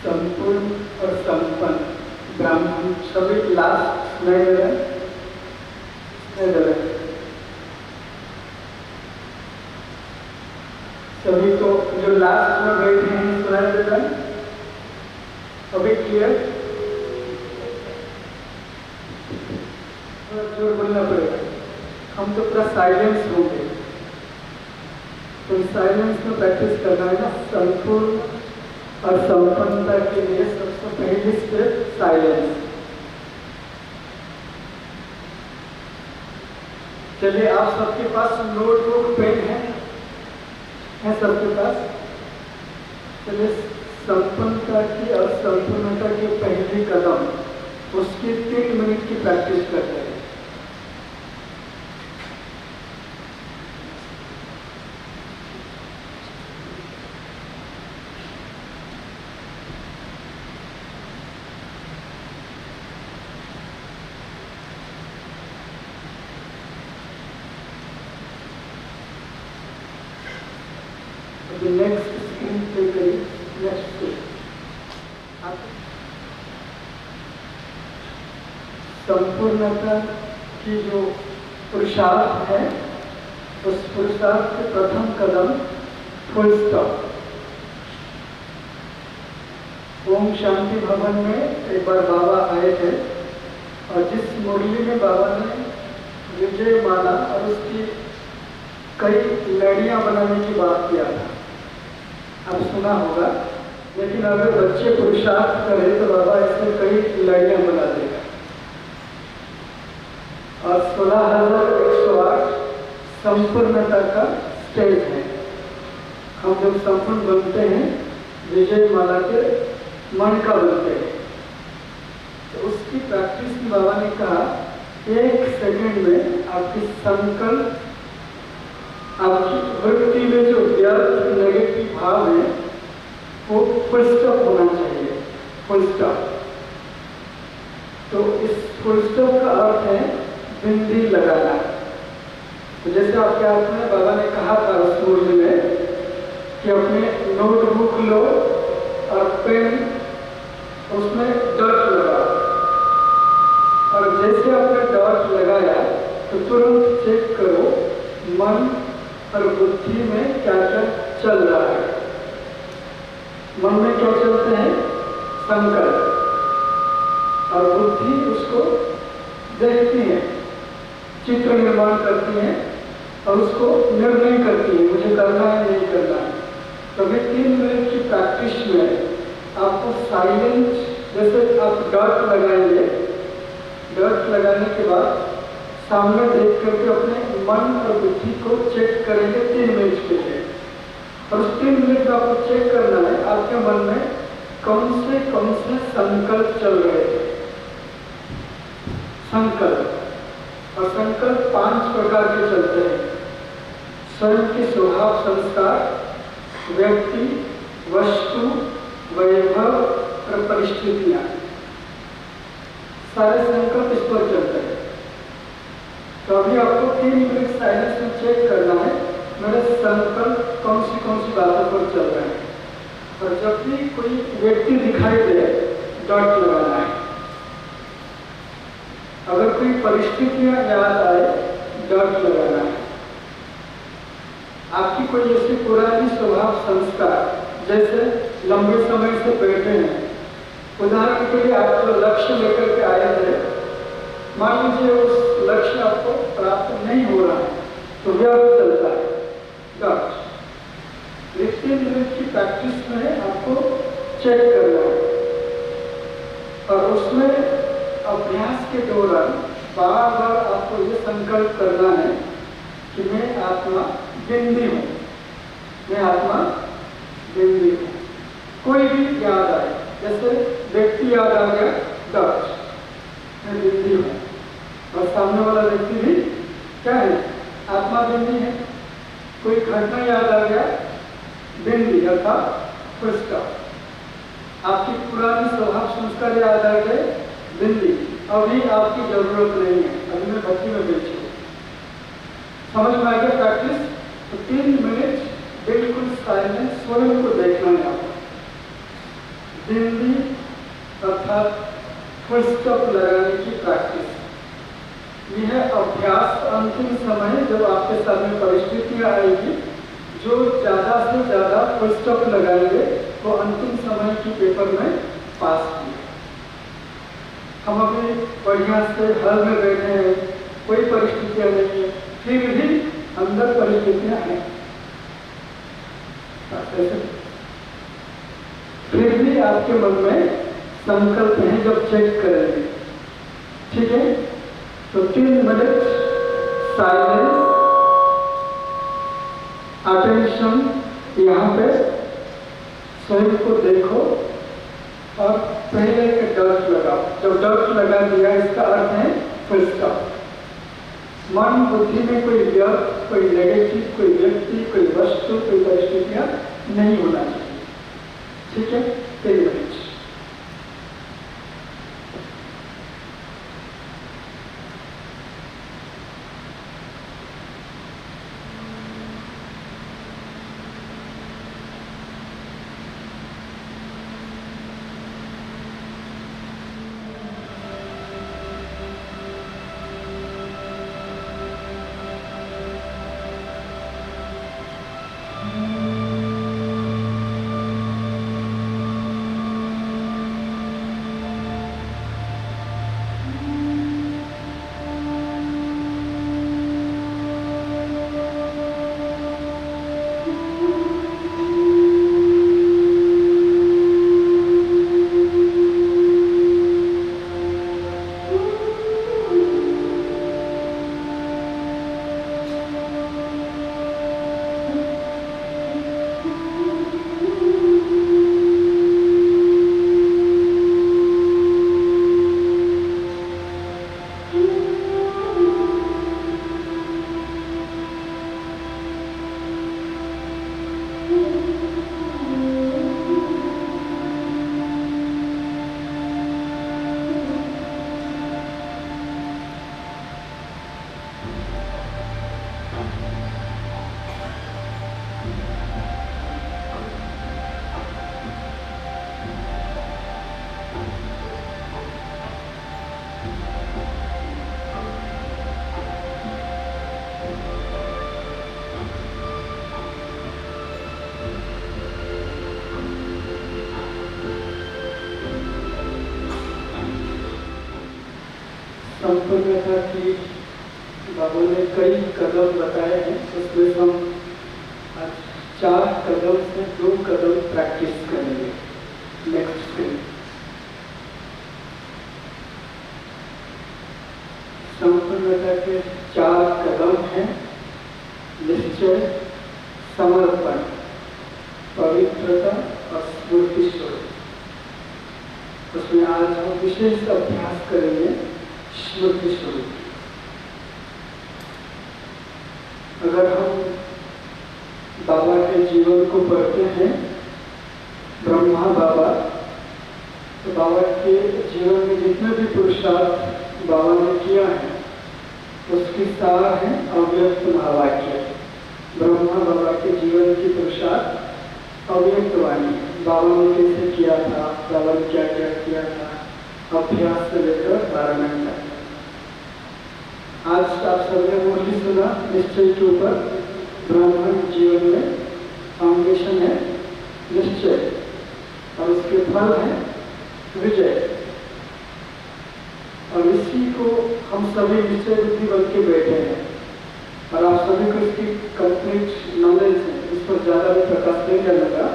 संपूर्ण और संपन्न ब्राह्मण सभी लास्ट नहीं दे रहे, सभी को जो लास्ट में बैठे हैं सुनाई दे रहा है? अभी क्लियर? जोर बोलना पड़ेगा। हम तो पूरा साइलेंस हो गए, तो साइलेंस में प्रैक्टिस करना है ना। संपूर्ण और संपन्नता के लिए सबसे पहली स्टेप साइलेंस। चलिए, आप सबके पास नोटबुक पेन है सबके पास? चलिए, संपन्नता की और संपूर्णता के पहले कदम, उसकी 3 मिनट की प्रैक्टिस करते हैं। नेक्स्ट स्क्रीन पे करिए, नेक्स्ट पे संपूर्णता की जो पुरुषार्थ है, उस पुरुषार्थ के प्रथम कदम फुल स्टॉप। ओम शांति भवन में एक बार बाबा आए थे और जिस मुरली में बाबा ने विजय माला और उसकी कई लड़ियां बनाने की बात किया था, अब सुना होगा, लेकिन अगर बच्चे पुरुषार्थ करें तो बाबा इसमें कई लड़ियां बना देगा। और 16,108 संपूर्णता का स्टेज है। हम जब संपूर्ण बनते हैं विजय माला के मन का बनते हैं, तो उसकी प्रैक्टिस में बाबा ने कहा 1 सेकंड में आपकी संकल्प, आपकी वृत्ति में जो व्यर्थ नेगेटिव भाव है वो फुल स्टॉप होना चाहिए, फुल स्टॉप। तो इस फुल स्टॉप का अर्थ है बिंदी लगाना। तो जैसे आपके हाथ में बाबा ने कहा था उस मुरली में कि अपने नोटबुक लो और पेन, उसमें डॉट लगा, और जैसे आपने डॉट लगाया तो तुरंत चेक करो मन और बुद्धि में क्या क्या चल रहा है। मन में क्या चलते हैं? संकल्प, और बुद्धि उसको देखती है, चित्र निर्माण करती है और उसको निर्णय करती है मुझे करना है नहीं करना है। तो अभी 3 मिनट की प्रैक्टिस में आपको साइलेंट, जैसे आप डॉट लगाएंगे, डॉट लगाने के बाद सामने देख करके अपने मन और बुद्धि को चेक करेंगे 3 मिनट के लिए। और उस 3 मिनट में आपको चेक करना है आपके मन में कौन से संकल्प चल रहे थे। संकल्प, और संकल्प 5 प्रकार के चलते हैं। स्वयं के स्वभाव संस्कार, व्यक्ति, वस्तु, वैभव और परिस्थितियां, सारे संकल्प इस पर चलते हैं। तो अभी आपको 3 मिनट साइलेंस में चेक करना है मेरे संकल्प कौन सी बातों पर चल रहे हैं। और जब भी कोई व्यक्ति दिखाई दे डॉट लगाना है, अगर कोई परिस्थितियां याद आए डॉट लगाना है। आपकी कोई ऐसी पुरानी स्वभाव संस्कार, जैसे लंबे समय से बैठे हैं, उदाहरण के लिए आप जो लक्ष्य लेकर के आए थे, मान लीजिए उस लक्ष्य आपको प्राप्त नहीं हो रहा है तो व्यर्थ चलता है डॉट। 3 मिनट की प्रैक्टिस में आपको चेक करना है, और उसमें अभ्यास के दौरान बार बार आपको ये संकल्प करना है कि मैं आत्मा बिंदी हूँ, मैं आत्मा बिंदी हूँ। कोई भी याद आए, जैसे व्यक्ति याद आ गया डॉट, मैं बिंदी हूँ, और सामने वाला व्यक्ति भी क्या है? आत्मा बिंदी है। कोई घटना याद आ गया बिंदी अर्थात फुल स्टॉप। आपकी पुरानी स्वभाव संस्कार याद आ गए बिंदी, अभी आपकी जरूरत नहीं है, अभी मैं भक्ति में बैठी हूँ। समझ में आ गया प्रैक्टिस? तो 3 मिनट बिल्कुल साइलेंस, स्वयं को देखना है आपको। बिंदी अर्थात फुल स्टॉप लगाने की प्रैक्टिस, यह अभ्यास अंतिम समय जब आपके सामने परिस्थितियां आएगी, जो ज़्यादा से ज़्यादा फुल स्टॉप लगाएंगे वो अंतिम समय की पेपर में पास किए। हम अभी बढ़िया से हल में बैठे हैं, कोई परिस्थितियां नहीं है, फिर भी अंदर परिस्थितियां हैं, फिर भी आपके मन में संकल्प है जब चेक करेंगे। ठीक है, तो 3 मिनट साइलेंस, अटेंशन, यहाँ पे स्वयं को देखो और पहले के डॉट लगाओ। जब डॉट लगा दिया इसका अर्थ है फुल स्टॉप। मन बुद्धि में कोई व्यर्थ, कोई नेगेटिव, कोई व्यक्ति, कोई वस्तु, कोई परिस्थितियां नहीं होना चाहिए। ठीक है, 3 मिनट। संपूर्ण था कि बाबा ने कई कदम बताए हैं, उसमें हम आज 4 कदम से 2 कदम प्रैक्टिस करेंगे नेक्स्ट दिन। संपूर्णता के 4 कदम हैं: निश्चय, समर्पण, पवित्रता और स्मृति स्वरूप। उसमें आज हम विशेष अभ्यास करेंगे स्मृति स्वरूप। अगर हम बाबा के जीवन को पढ़ते हैं, ब्रह्मा बाबा, तो बाबा के जीवन में जितने भी पुरुषार्थ बाबा ने किया है उसकी सार है अव्यक्त महावाक्य। ब्रह्मा बाबा के जीवन की पुरुषार्थ अव्यक्त वाणी है। बाबा ने कैसे किया था, बाबा ने क्या क्या किया था, अभ्यास से लेकर धारणा तक। आज आप सबने मुरली सुना निश्चय के ऊपर। ब्राह्मण जीवन में फाउंडेशन है निश्चय और उसके फल है विजय। और इसी को हम सभी निश्चय बुद्धि बन के बैठे हैं और आप सभी को इसकी कंप्लीट नॉलेज है, इस पर ज़्यादा भी प्रकाश नहीं करने का।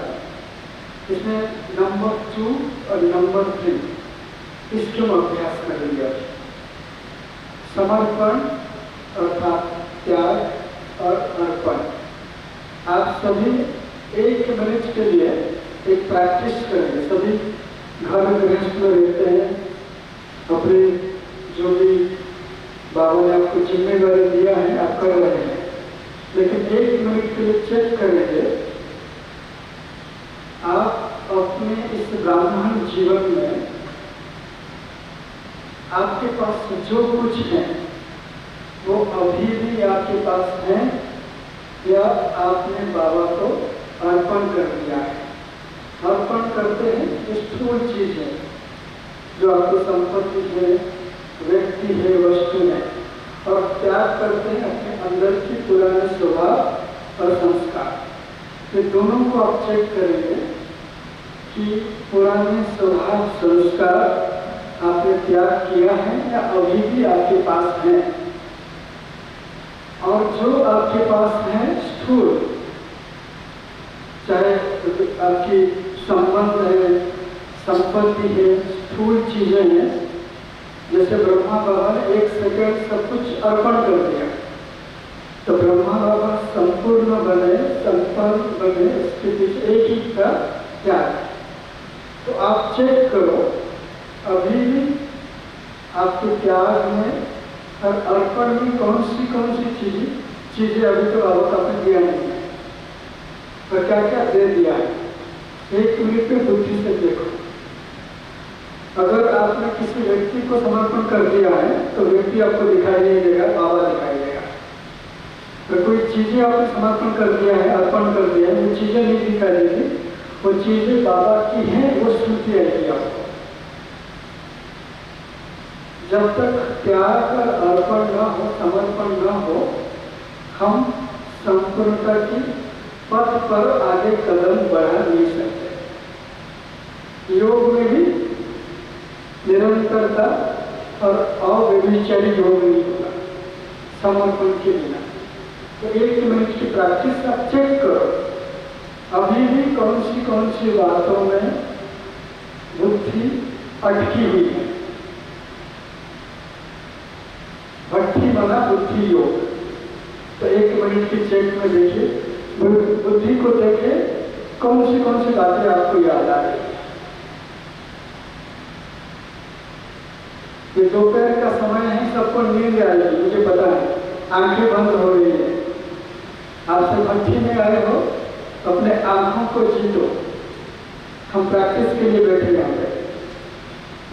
इसमें नंबर 2 और नंबर 3 इसके हम अभ्यास करेंगे। समर्पण अर्थात त्याग और अर्पण। आप सभी 1 मिनट के लिए एक प्रैक्टिस करेंगे। सभी घर गृहस्थ में रहते हैं, अपने जो भी बाबा ने आपको जिम्मेदारी दिया है आप कर रहे हैं, लेकिन 1 मिनट के लिए चेक करेंगे आप अपने इस ब्राह्मण जीवन में आपके पास जो कुछ है वो अभी भी आपके पास है या आपने बाबा को अर्पण कर दिया है। अर्पण करते हैं जो स्थूल चीज है, जो आपको संपत्ति है, व्यक्ति है, वस्तु है, और त्याग करते हैं अपने अंदर की पुराने स्वभाव और संस्कार। ये दोनों को आप चेक करेंगे कि पुराने स्वभाव संस्कार आपने त्याग किया है या अभी भी आपके पास है। और जो आपके पास है स्थूल, चाहे आपकी संबंध है, संपत्ति है, स्थूल चीजें हैं। जैसे ब्रह्मा बाबा ने 1 सेकंड सब कुछ अर्पण कर दिया, तो ब्रह्मा बाबा संपूर्ण बने, संपन्न बने, इसके पीछे एक ही का त्याग। तो आप चेक करो अभी भी आपके त्याग में और अर्पण में कौन सी चीजें अभी तो बाबा को आपने दिया नहीं है और क्या क्या दे दिया है। 1 मिनट में बुद्धि से देखो। अगर आपने किसी व्यक्ति को समर्पण कर दिया है तो व्यक्ति आपको दिखाई नहीं देगा, बाबा दिखाई देगा। तो कोई चीजें आपने समर्पण कर दिया है, अर्पण कर दिया है, वो चीजें नहीं दिखाई देगी, वो चीजें बाबा की हैं, वो स्मृति आएगी आपको। जब तक त्याग और अर्पण न हो, समर्पण न हो, हम संपूर्णता की पथ पर आगे कदम बढ़ा नहीं सकते। योग में भी निरंतरता और अव्यभिचारी योग नहीं होगा समर्पण के बिना। तो 1 मिनट की प्रैक्टिस आप चेक करो अभी भी कौन सी बातों में बुद्धि अटकी हुई है। भक्ति बना बुद्धि योग। तो 1 मिनट की चेक में देखिए, बुद्धि को देखे कौन सी बातें आपको याद आ रही है। ये दोपहर का समय है, सबको नींद आ रही है, मुझे पता है, आंखें बंद हो रही है। आप सब भक्ति में आए हो, अपने आंखों को जीतो। हम प्रैक्टिस के लिए बैठे यहाँ पे।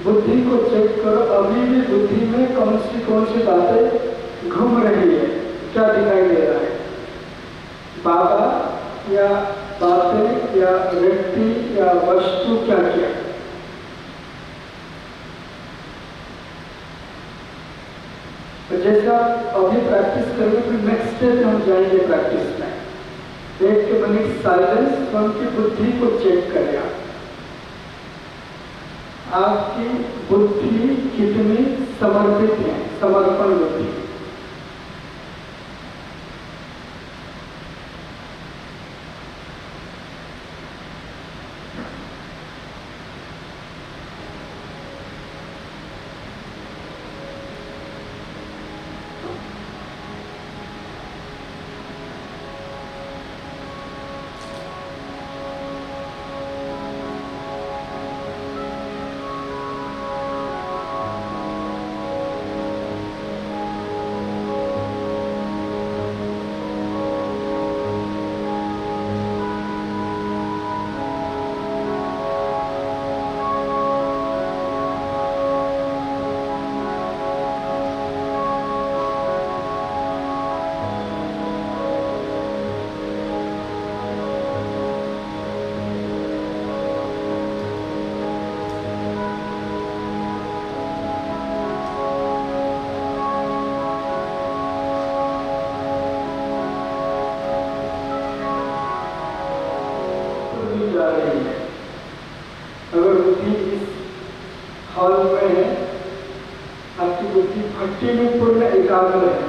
बुद्धि को चेक करो अभी भी बुद्धि में कौन सी बातें घूम रही है, क्या दिखाई दे रहा है। बाबा या बातें या व्यक्ति या वस्तु क्या किया। तो जैसा अभी प्रैक्टिस करेंगे फिर नेक्स्ट स्टेप हम जाएंगे प्रैक्टिस में। 1 मिनट साइलेंस, उनकी बुद्धि को चेक करें। आपकी बुद्धि कितनी समर्पित है, समर्पण बुद्धि। जा रही है, अगर बुद्धि इस हॉल में है, आपकी बुद्धि भट्टी में पूर्ण एकाग्र है।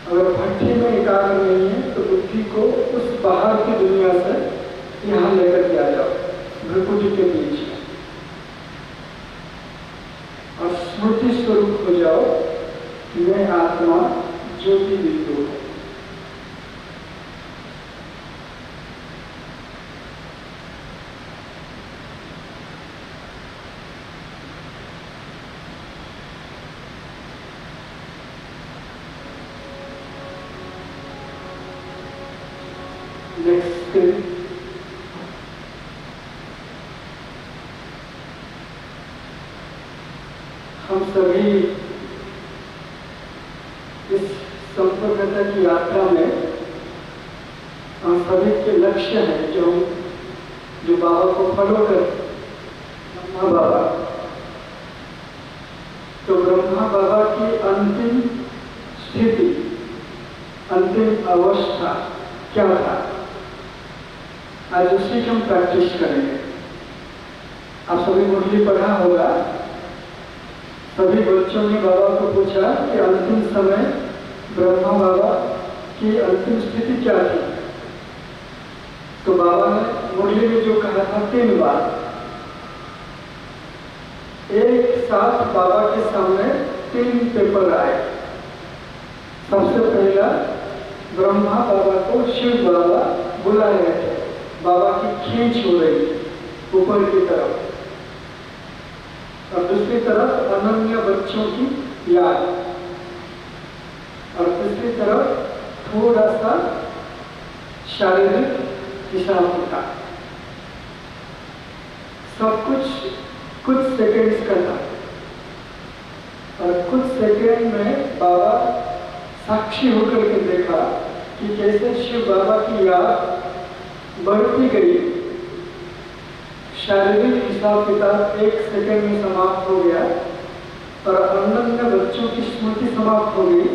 अगर भट्टी में एकाग्र नहीं है तो बुद्धि को उस बाहर की दुनिया से यहाँ लेकर के आ जाओ, भ्रुकुटी के बीच में, और स्मृति स्वरूप हो जाओ, मैं आत्मा ज्योति बिंदु है। नेक्स्ट हम सभी इस संपूर्णता की यात्रा में हम सभी के लक्ष्य है जो बाबा को फॉलो कर ब्रह्मा बाबा। तो ब्रह्मा बाबा की अंतिम स्थिति, अंतिम अवस्था क्या था, आज उसी की हम प्रैक्टिस करेंगे। आप सभी मुरली पढ़ा होगा, सभी बच्चों ने बाबा को पूछा कि अंतिम समय ब्रह्मा बाबा की अंतिम स्थिति क्या थी। तो बाबा ने मुरली में जो कहा था 3 बार, एक साथ बाबा के सामने 3 पेपर आए। सबसे पहला ब्रह्मा बाबा को शिव बाबा बुला रहे थे, बाबा की खींच हो रही ऊपर की तरफ, और दूसरी तरफ अनन्य बच्चों की याद, और तीसरी तरफ थोड़ा सा शारीरिक हिसाब किताब। सब कुछ सेकंड्स का था, और कुछ सेकंड में बाबा साक्षी होकर के देखा कि कैसे शिव बाबा की याद बढ़ती गई। शारीरिक हिसाब किताब 1 सेकंड में समाप्त हो गया, और अनन्य बच्चों की स्मृति समाप्त हो गई,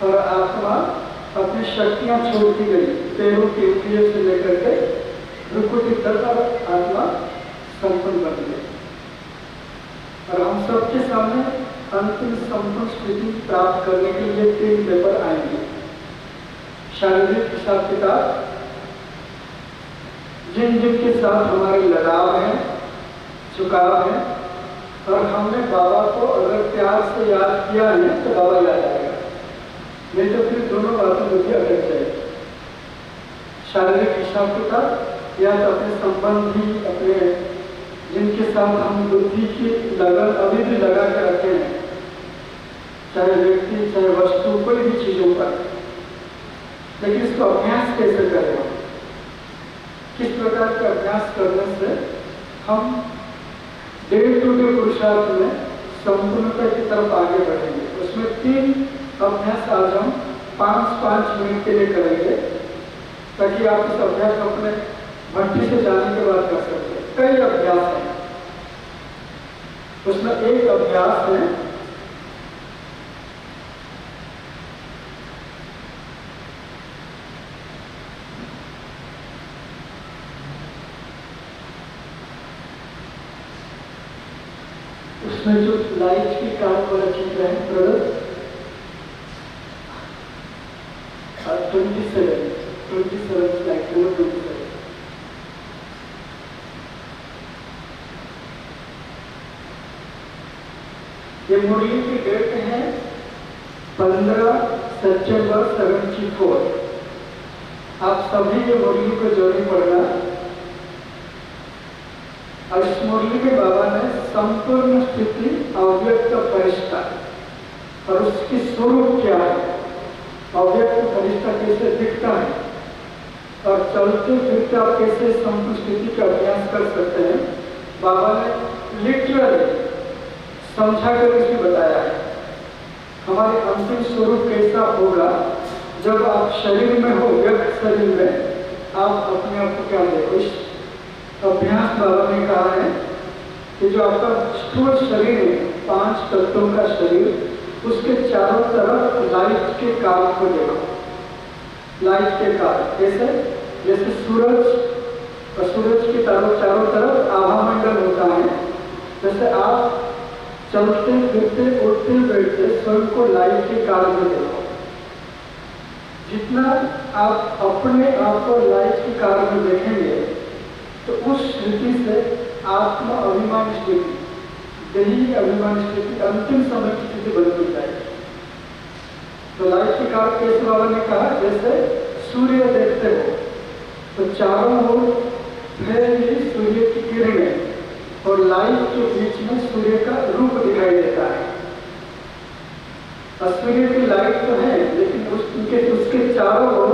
और आत्मा अपनी शक्तियां छोड़ती गई, पैरों के इंद्रियों से लेकर के भ्रुकुटी तक आत्मा संपन्न बन गई। और हम सबके सामने अंतिम संपूर्ण स्थिति प्राप्त करने के लिए 3 पेपर आएंगे। शारीरिक हिसाब किताब, जिनके साथ हमारी लगाव है, झुकाव है, और हमने बाबा को अगर प्यार से याद किया है तो बाबा याद आएगा, नहीं तो फिर दोनों बातें बुद्धि अटक जाएगी। शारीरिक हिसाब किताब या तो अपने संबंधी, अपने जिनके साथ हम बुद्धि की लगन अभी भी लगा के रखे हैं, चाहे व्यक्ति चाहे वस्तु, कोई भी चीजों पर, लेकिन इसको अभ्यास कैसे करें, किस प्रकार का अभ्यास करने से हम डे टू डे पुरुषार्थ में संपूर्णता की तरफ आगे बढ़ेंगे। उसमें 3 अभ्यास आज हम 5-5 मिनट के लिए करेंगे, ताकि आप इस अभ्यास को अपने भट्टी से जाने के बाद कर सकते हैं। कई अभ्यास हैं, उसमें एक अभ्यास है इसमें जो लाइट की कार वाला चित्र है ब्रदर 27 स्लाइड नंबर 27। ये मुरली की डेट है 15 सितंबर 74। आप सभी ये मुरली को जोड़ी पढ़ना। और इस मुरली में बाबा ने संपूर्ण स्थिति अव्यक्त फरिश्ता और उसकी स्वरूप क्या है, अव्यक्त फरिश्ता कैसे दिखता है और चलते फिरते आप कैसे संपूर्ण स्थिति का अभ्यास कर सकते हैं, बाबा ने लिटरली समझा कर इसमें बताया है। हमारे अंतिम स्वरूप कैसा होगा जब आप शरीर में हो, व्यक्त शरीर में आप अपने आप को क्या देखो। इस अभ्यास बाबा ने कहा है कि जो आपका स्थूल शरीर है, 5 तत्वों का शरीर, उसके चारों तरफ लाइट के कार्य को देखो। लाइट के कार्य कैसे, जैसे सूरज और सूरज के चारों तरफ आभा मंडल होता है, जैसे आप चलते फिरते उठते बैठते स्वयं को लाइट के कार्य में देखो। जितना आप अपने आप को लाइट के कार्य में देखेंगे तो उस स्थिति से आत्मा अभिमान स्थिति, देही अभिमान स्थिति, अंतिम समय की स्थिति बदल जाएगी। तो लाइट के कार्य कैसे बाबा ने कहा, जैसे सूर्य देखते हो तो चारों ओर फैली सूर्य की किरणें और लाइट के बीच में सूर्य का रूप दिखाई देता है। और सूर्य की लाइट तो है, लेकिन उसके चारों ओर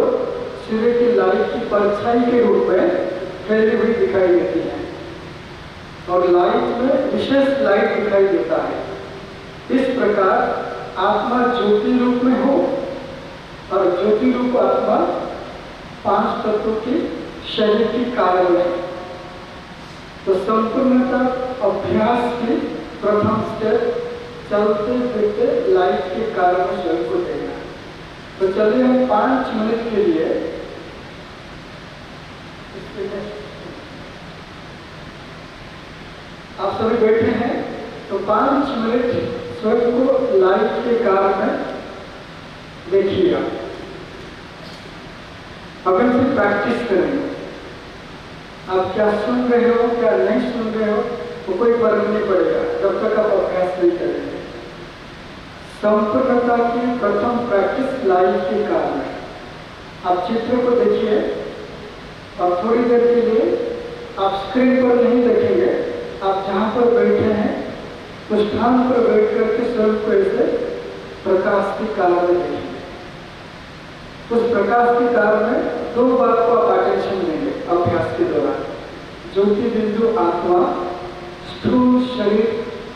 सूर्य की लाइट की परछाई के रूप में फैली हुई दिखाई देती है और लाइट में विशेष लाइट दिखाई देता है। इस प्रकार आत्मा ज्योति रूप में हो और ज्योति रूप आत्मा 5 तत्वों की शरीर की कार्य में। तो संपूर्णता अभ्यास की प्रथम स्टेप चलते फिरते लाइट के कार्य में स्वयं को देना। तो चलिए हम 5 मिनट के लिए आप सभी बैठे हैं, तो 5 मिनट स्वयं को लाइट के कार्य में देखिएगा। अब इनसे प्रैक्टिस करेंगे। आप क्या सुन रहे हो क्या नहीं सुन रहे हो तो कोई फर्क नहीं पड़ेगा जब तक आप अभ्यास नहीं करेंगे। संपूर्णता की प्रथम प्रैक्टिस लाइट के कारण है। आप चित्र को देखिए और थोड़ी देर के लिए आप स्क्रीन पर नहीं देखेंगे, आप जहाँ पर बैठे हैं उस स्थान पर बैठ करके स्वयं को ऐसे प्रकाश की कार में देखेंगे। उस प्रकाश की कार में 2 बात को आप अटेंशन देंगे अभ्यास के दौरान। ज्योति बिंदु आत्मा, स्थूल शरीर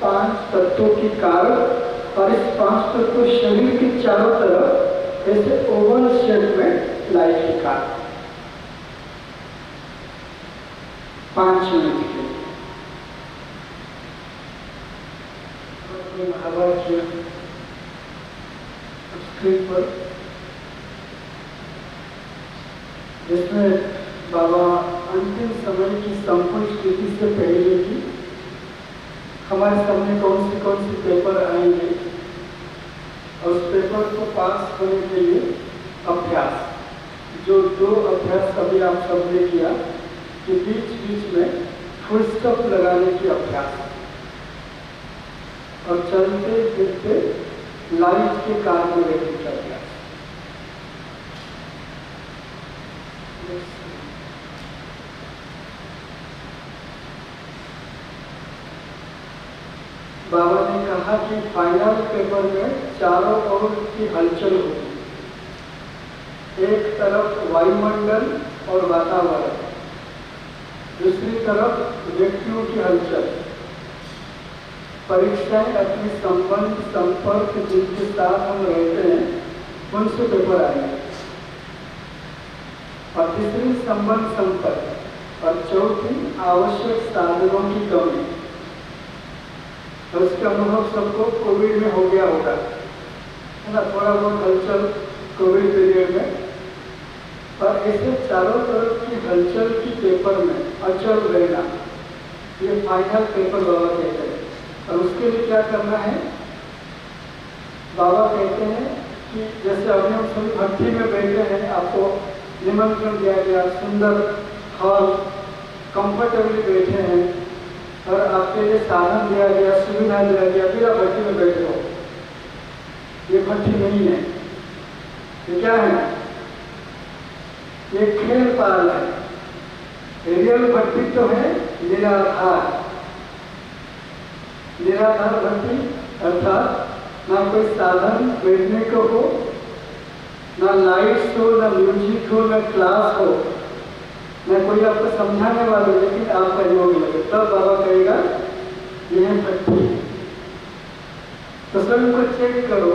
5 तत्वों की कार और इस 5 तत्व शरीर के चारों तरफ ऐसे ओवल शेप में लाइट की कार। 5 मिनट के लिए स्क्रीन पर, जिसमें बाबा अंतिम समय की संपूर्ण स्थिति से पहले की हमारे सामने कौन सी पेपर आएंगे और उस पेपर को पास होने के लिए अभ्यास, जो 2 अभ्यास अभी आप सबने किया कि बीच बीच में फुल स्टॉप लगाने की अभ्यास और चलते फिरते लाइट के कार्य में रहने का अभ्यास। बाबा ने कहा कि फाइनल पेपर में चारों ओर की हलचल होगी। एक तरफ वायुमंडल और वातावरण, दूसरी तरफ व्यक्तियों की हलचल, परीक्षाएं अपनी संबंध संपर्क जिनके साथ हम रहते हैं उनसे पेपर आएंगे, और तीसरी संबंध संपर्क और चौथी आवश्यक साधनों की कमी। और उसका अनुभव सबको कोविड में हो गया होगा, है ना, थोड़ा बहुत हलचल कोविड पीरियड में। और ऐसे चारों तरफ की हलचल की पेपर में अचल रहना, ये फाइनल पेपर बाबा कहते हैं। और उसके लिए क्या करना है, बाबा कहते हैं कि जैसे अभी हम सभी भट्टी में बैठे हैं, आपको निमंत्रण दिया गया, सुंदर हॉल, कंफर्टेबली बैठे हैं और आपके लिए साधन दिया गया, सुविधा दिया गया, फिर आप भट्टी में बैठे हो। ये भट्टी नहीं है, ये क्या है? ये खेल पाल है। रियल भट्टी तो है निराधार। निराधार भट्टी अर्थात ना कोई साधन बैठने को हो, ना लाइट्स हो, ना म्यूजिक हो, ना क्लास हो, ना कोई आपको समझाने वाला, लेकिन आपका योग लगे, तब बाबा कहेगा यह भट्टी। तो स्वयं को चेक करो।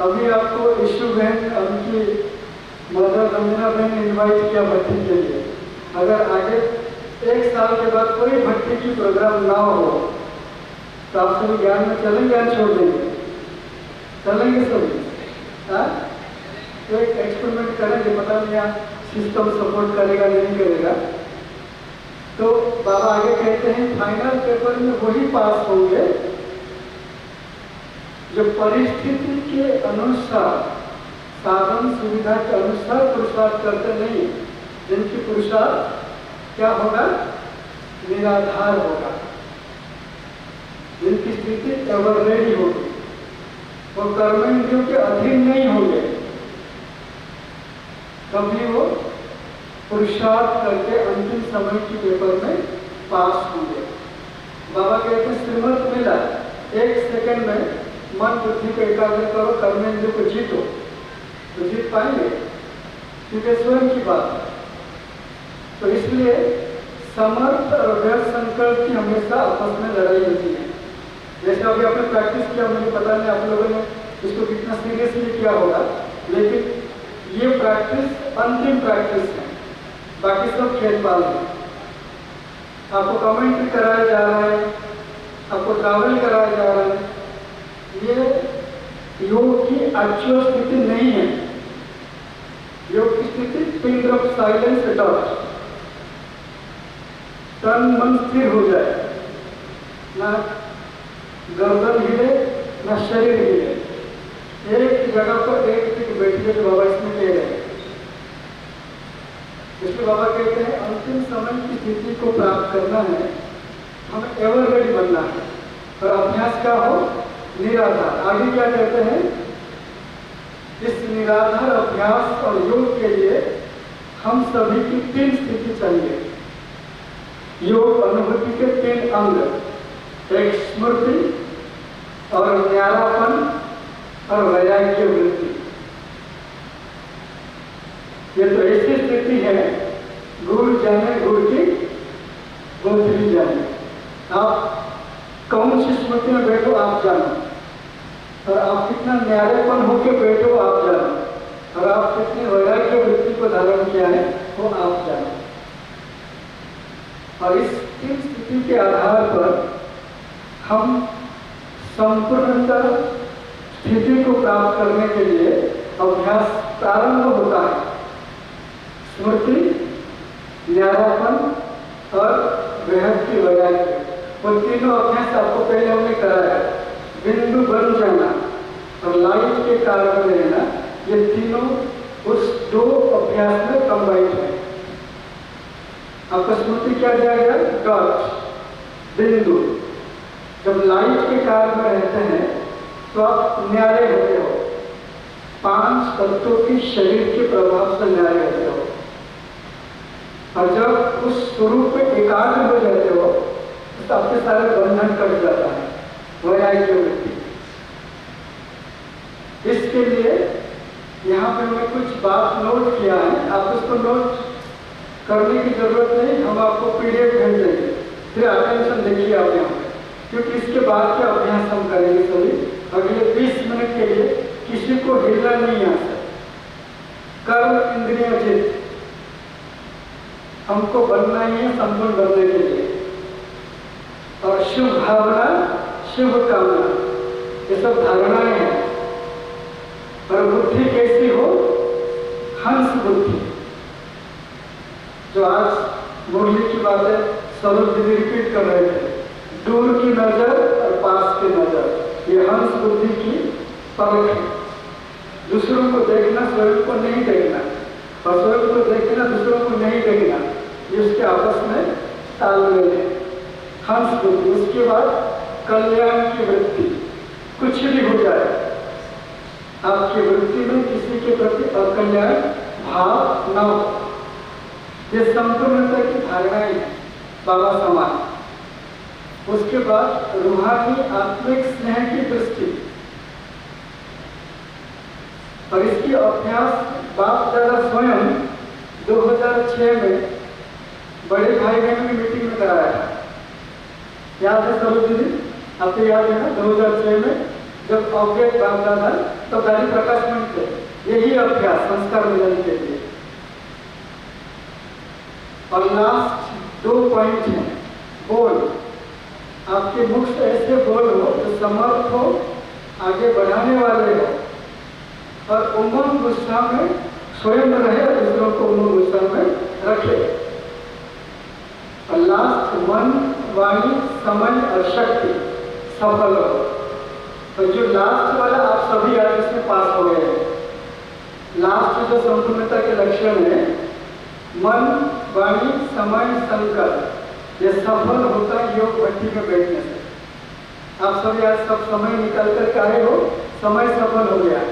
अभी आपको ईशु बहन, उनकी मदर रंजना बहन इन्वाइट किया भट्टी के लिए। अगर आगे 1 साल के बाद कोई भट्टी की प्रोग्राम ना हो तो आप सभी ज्ञान में चलेंगे, ज्ञान छोड़ देंगे? चलेंगे सभी? तो एक एक्सपेरिमेंट करेंगे, पता नहीं यहाँ सिस्टम सपोर्ट करेगा नहीं करेगा। तो बाबा आगे कहते हैं फाइनल पेपर में वही पास होंगे जो परिस्थिति के अनुसार, साधन सुविधा के अनुसार पुरुषार्थ करते नहीं, जिनकी पुरुषार्थ क्या होगा? निराधार होगा, जिनकी स्थिति एवर रेडी होगी, वो कर्मेंद्रियों के अधीन नहीं होंगे, कभी वो पुरुषार्थ करके अंतिम समय की पेपर में पास होंगे। बाबा कहते हैं श्रीमत मिला, 1 सेकंड में मन बुद्धि को एकाग्र करो, कर्मेंद्रियों को जीतो, तो जीत पाएंगे, क्योंकि स्वयं की बात है। तो इसलिए समर्थ और व्यर्थ संकल्प की हमेशा आपस में लड़ाई होती है। जैसे अभी आपने प्रैक्टिस किया, मुझे पता नहीं आप लोगों ने इसको कितना सीरियसली किया होगा, लेकिन ये प्रैक्टिस अंतिम प्रैक्टिस है, बाकी सब खेल पाल है। आपको कमेंट्री कराया जा रहा है, आपको ट्रैवल कराया जा रहा है, ये योग की एक्चुअल स्थिति नहीं है। योग की स्थिति पिन ड्रॉप साइलेंस अटॉच, तन मन स्थिर हो जाए, ना गर्दन हिले ना शरीर हिले, एक जगह पर एक टिक बैठिए, जो बाबा इसमें कह रहे हैं। इसलिए बाबा कहते हैं अंतिम समय की स्थिति को प्राप्त करना है, हमें एवर रेडी बनना है, और अभ्यास क्या हो? निराधार। आगे क्या कहते हैं? इस निराधार अभ्यास और योग के लिए हम सभी की 3 स्थिति चाहिए। योग अनुभूति के 3 अंग, एक स्मृति और न्यारापन और वैराग्य वृत्ति। ये तो ऐसी स्थिति है, गुरु जाने गुरु की गोत्री जाने। आप कौन सी स्मृति में बैठो आप जानो, और आप कितना न्यारेपन होके बैठो आप जानो, और आप कितनी वैराग्य वृत्ति को धारण किया है वो आप जानो। और इस 3 स्थिति के आधार पर हम संपूर्णतः स्थिति को प्राप्त करने के लिए अभ्यास प्रारंभ होता है। स्मृति, न्यारापन और बेहद की वैराग्य, वो तीनों अभ्यास आपको पहले हमने कराया। बिंदु बन जाना और लाइट के कारण में रहना, ये तीनों उस 2 अभ्यास में कंबाइंड है। आपका स्मृति क्या दिया गया? डॉट, बिंदु। जब लाइट के कारण में रहते हैं तो आप न्यारे होते हो, 5 तत्वों की शरीर के प्रभाव से न्यारे होते हो, और जब उस स्वरूप में एकाग्र हो जाते हो तो आपके सारे बंधन कट जाता है, वैराग्य वृत्ति। इसके लिए यहाँ पे मैं कुछ बात नोट किया है, आप उसको नोट करने की जरूरत नहीं, हम आपको PDF भेज देंगे, फिर अटेंशन देखिए आप यहाँ पे, क्योंकि इसके बाद के अभ्यास हम करेंगे सभी। अगले 20 मिनट के लिए किसी को हिलना नहीं आ सकता। कर्म इंद्रिय चित्त हमको बनना ही है, संपूर्ण बनने के लिए। और शुभ भावना, शुभ कामना, ये सब धारणाएं हैं। और बुद्धि कैसी हो? हंस बुद्धि। जो आज मुरली की बातें स्वरूप दीदी रिपीट कर रहे थे, दूर की नजर और पास की नजर, ये हंस बुद्धि की परख है। दूसरों को देखना, स्वयं को नहीं देखना, और स्वयं को देखना, दूसरों को नहीं देखना, ये उसके आपस में तालमेल है, हंस बुद्धि। उसके बाद कल्याण की वृत्ति, कुछ भी हो जाए आपकी वृत्ति में किसी के प्रति अकल्याण भाव न हो, ये संपूर्णता की धारणाएं है बाबा समान। उसके बाद रूहानी आत्मिक स्नेह की दृष्टि, और इसकी अभ्यास बाप दादा स्वयं 2006 में बड़े भाई बहनों की मीटिंग में कराया था। याद है सरोज दीदी, आपको याद है ना? 2006 में जब अवगत बाप दादा तो दादी प्रकाश मंच थे, यही अभ्यास संस्कार मिलन के लिए। और लास्ट 2 पॉइंट है, बोल, आपके मुख से ऐसे बोल हो जो समर्थ हो, आगे बढ़ाने वाले हो, और उमंग उत्साह में स्वयं रहे, दूसरों को उमंग उत्साह में रखे। और लास्ट, मन, वाणी, समय और शक्ति सफल हो। तो जो लास्ट वाला आप सभी आज इसमें पास हो गए हैं। लास्ट जो संपूर्णता के लक्षण है, मन, वाणी, समय, संकल्प, ये सफल होता है योग भट्टी में बैठने से। आप सभी आज सब समय निकल कर आए हो, समय सफल हो गया।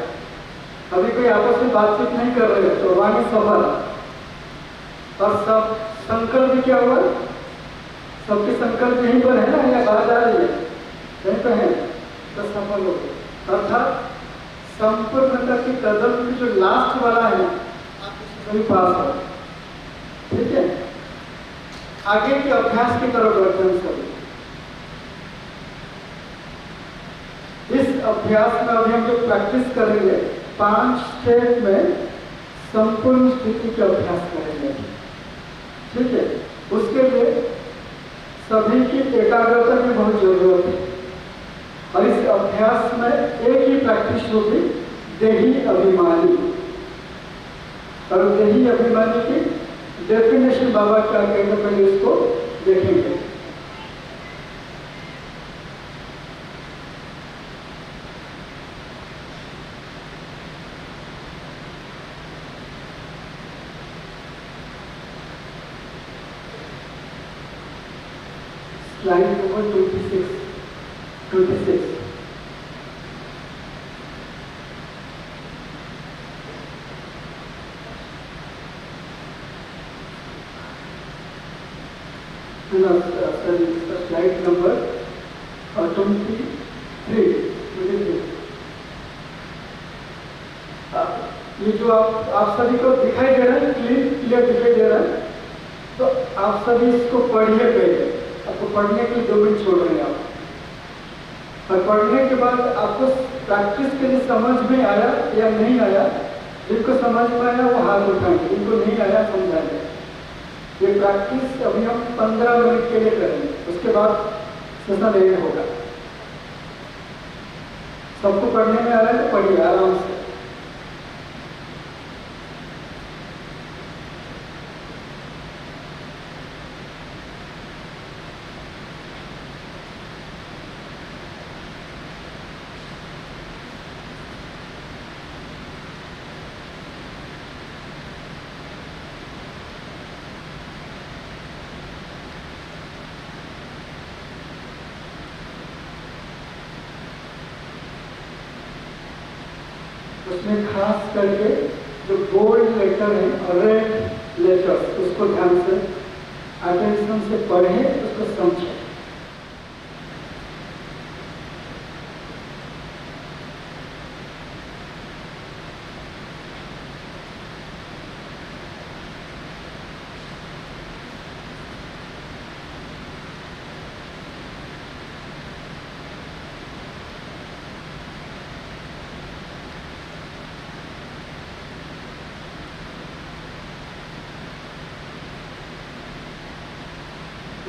अभी कोई आपस में बातचीत नहीं कर रहे तो वाणी सफल, और सब संकल्प क्या हुआ? सबके संकल्प यहीं पर है ना, या बात आ रही है? यहीं पर है तो सफल हो गए। अर्थात संपूर्णता की कदम की जो लास्ट वाला है वही पास हो। ठीक है, आगे के अभ्यास की तरफ बढ़ते हैं सभी। इस अभ्यास में अभी हम जो प्रैक्टिस करेंगे 5 स्टेप में संपूर्ण स्थिति का अभ्यास करेंगे। ठीक है, उसके लिए सभी की एकाग्रता की बहुत जरूरत है। और इस अभ्यास में एक ही प्रैक्टिस होगी, देही अभिमानी। और देही अभिमानी की डेफिनेशन बाबा क्या कहते पहले इसको देखेंगे। Slide number 26। Slide number 23। ये जो आप सभी को दिखाई दे रहा है, क्लियर दिखाई दे रहा है, तो आप सभी इसको पढ़िए पहले। आपको पढ़ने के लिए 2 मिनट छोड़ रहे हैं आप, और पढ़ने के बाद आपको प्रैक्टिस के लिए समझ में आया या नहीं आया, जिनको समझ में आया वो हाथ उठाएंगे, जिनको नहीं आया समझाएंगे। ये प्रैक्टिस अभी हम 15 मिनट के लिए करेंगे, उसके बाद सेशन एंड होगा। सबको पढ़ने में आ रहा है तो पढ़िए आराम से। उसमें खास करके जो बोल्ड लेटर है और रेड लेटर्स, उसको ध्यान से अटेंशन से पढ़ें, उसको समझें।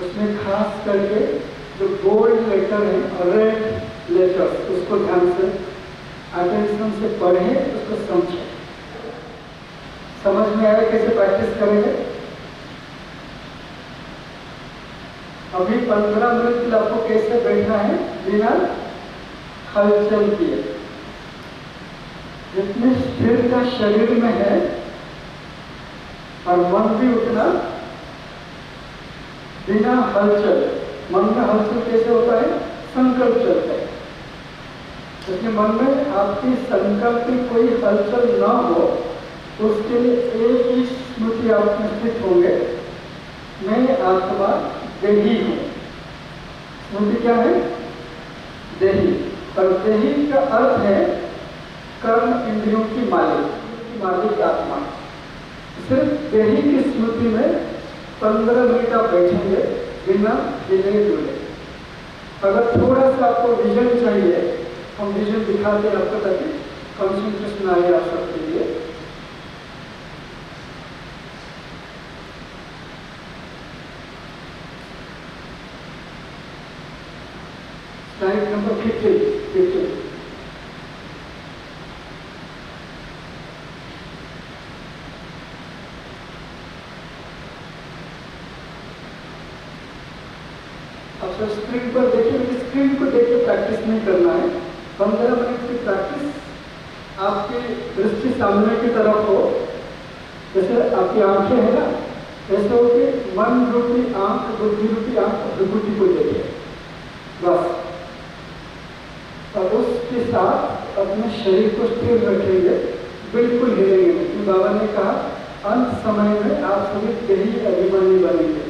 उसमें खास करके जो बोल्ड लेटर है और रेड लेटर्स, उसको ध्यान से अटेंशन से पढ़ें, उसको समझें। समझ में आया कैसे प्रैक्टिस करेंगे? अभी 15 मिनट के लिए आपको कैसे बैठना है बिना हलचल किए। जितनी स्थिरता शरीर में है और मन भी उतना बिना हलचल। मन में हलचल कैसे होता है? संकल्प चलता है। इसलिए मन में आपकी संकल्प की कोई हलचल न हो, उसके लिए एक ही स्मृति आप में स्थित होंगे, मैं आत्मा देही हूँ। स्मृति क्या है? देही। और देही का अर्थ है कर्म इंद्रियों की मालिक आत्मा। सिर्फ देही की स्मृति में 15 मिनट आप बैठेंगे बिना हिले डुले। अगर थोड़ा सा आपको विजन चाहिए, हम विजन दिखाते हैं आपको ताकि कंसंट्रेशन आए आप सबके लिए। Slide number 15। आप सब स्क्रीन पर देखिए, स्क्रीन को देख के प्रैक्टिस नहीं करना है। 15 मिनट की प्रैक्टिस आपकी दृष्टि सामने की तरफ हो। जैसे आपकी आंखें है ना, ऐसे हो कि मन रूपी आंख, बुद्धि रूपी आंख विभूति को देखे बस। और उसके साथ अपने शरीर को स्थिर रखेंगे, बिल्कुल हिलेंगे नहीं। बाबा ने कहा अंत समय में आप सभी देही अभिमानी बनेंगे।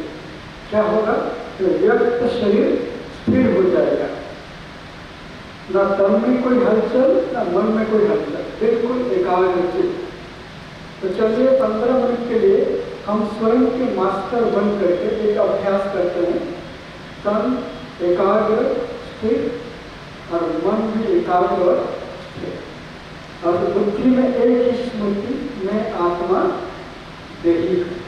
क्या होगा? तो व्यक्त शरीर स्थिर हो जाएगा, ना तन में कोई हलचल, ना मन में कोई हलचल, बिल्कुल एकाग्रचित। तो चलिए 15 मिनट के लिए हम स्वयं के मास्टर बन करके एक अभ्यास करते हैं। तन एकाग्र स्थिर और मन भी एकाग्र और स्थिर। और बुद्धि में एक ही स्मृति, मैं आत्मा देही हूँ।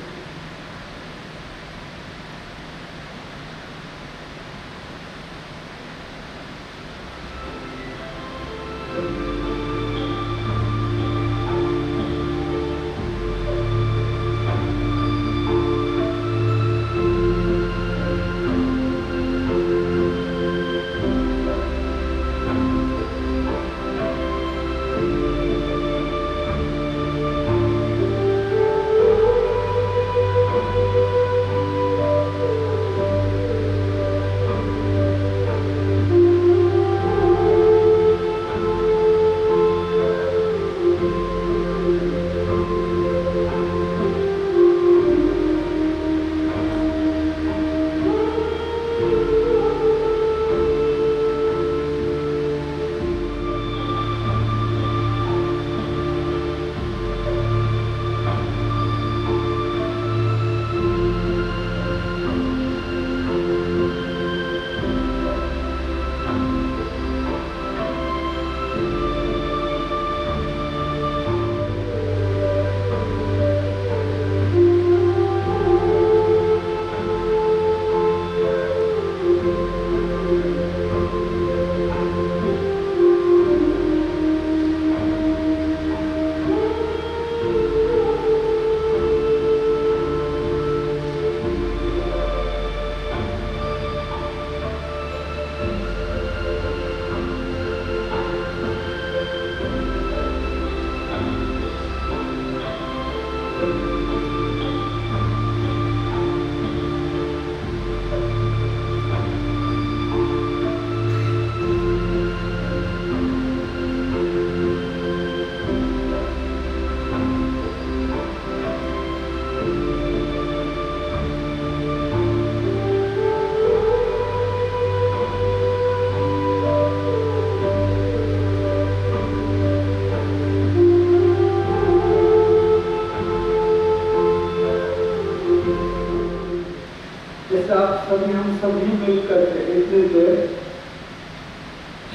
सभी हम सभी मिलकर के इतने देर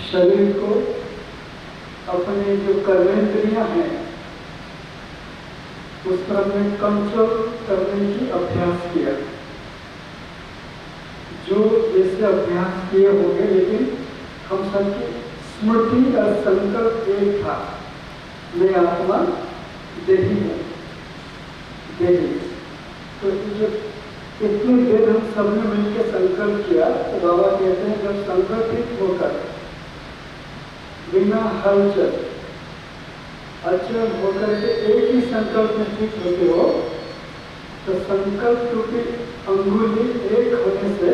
शरीर को अपने जो कर्मेंद्रियां हैं उस पर हमने कंट्रोल करने की अभ्यास किया। जो जैसे अभ्यास किए होंगे, लेकिन हम सबकी स्मृति और संकल्प एक था, मैं आत्मा देही हूँ, देही। तो जो इतनी देर हम सबने मिलकर संकल्प किया तो बाबा कहते हैं जब संगठित होकर बिना हलचल अचल होकर के एक ही संकल्प में स्थित होते हो तो संकल्प रूपी अंगुली एक होने से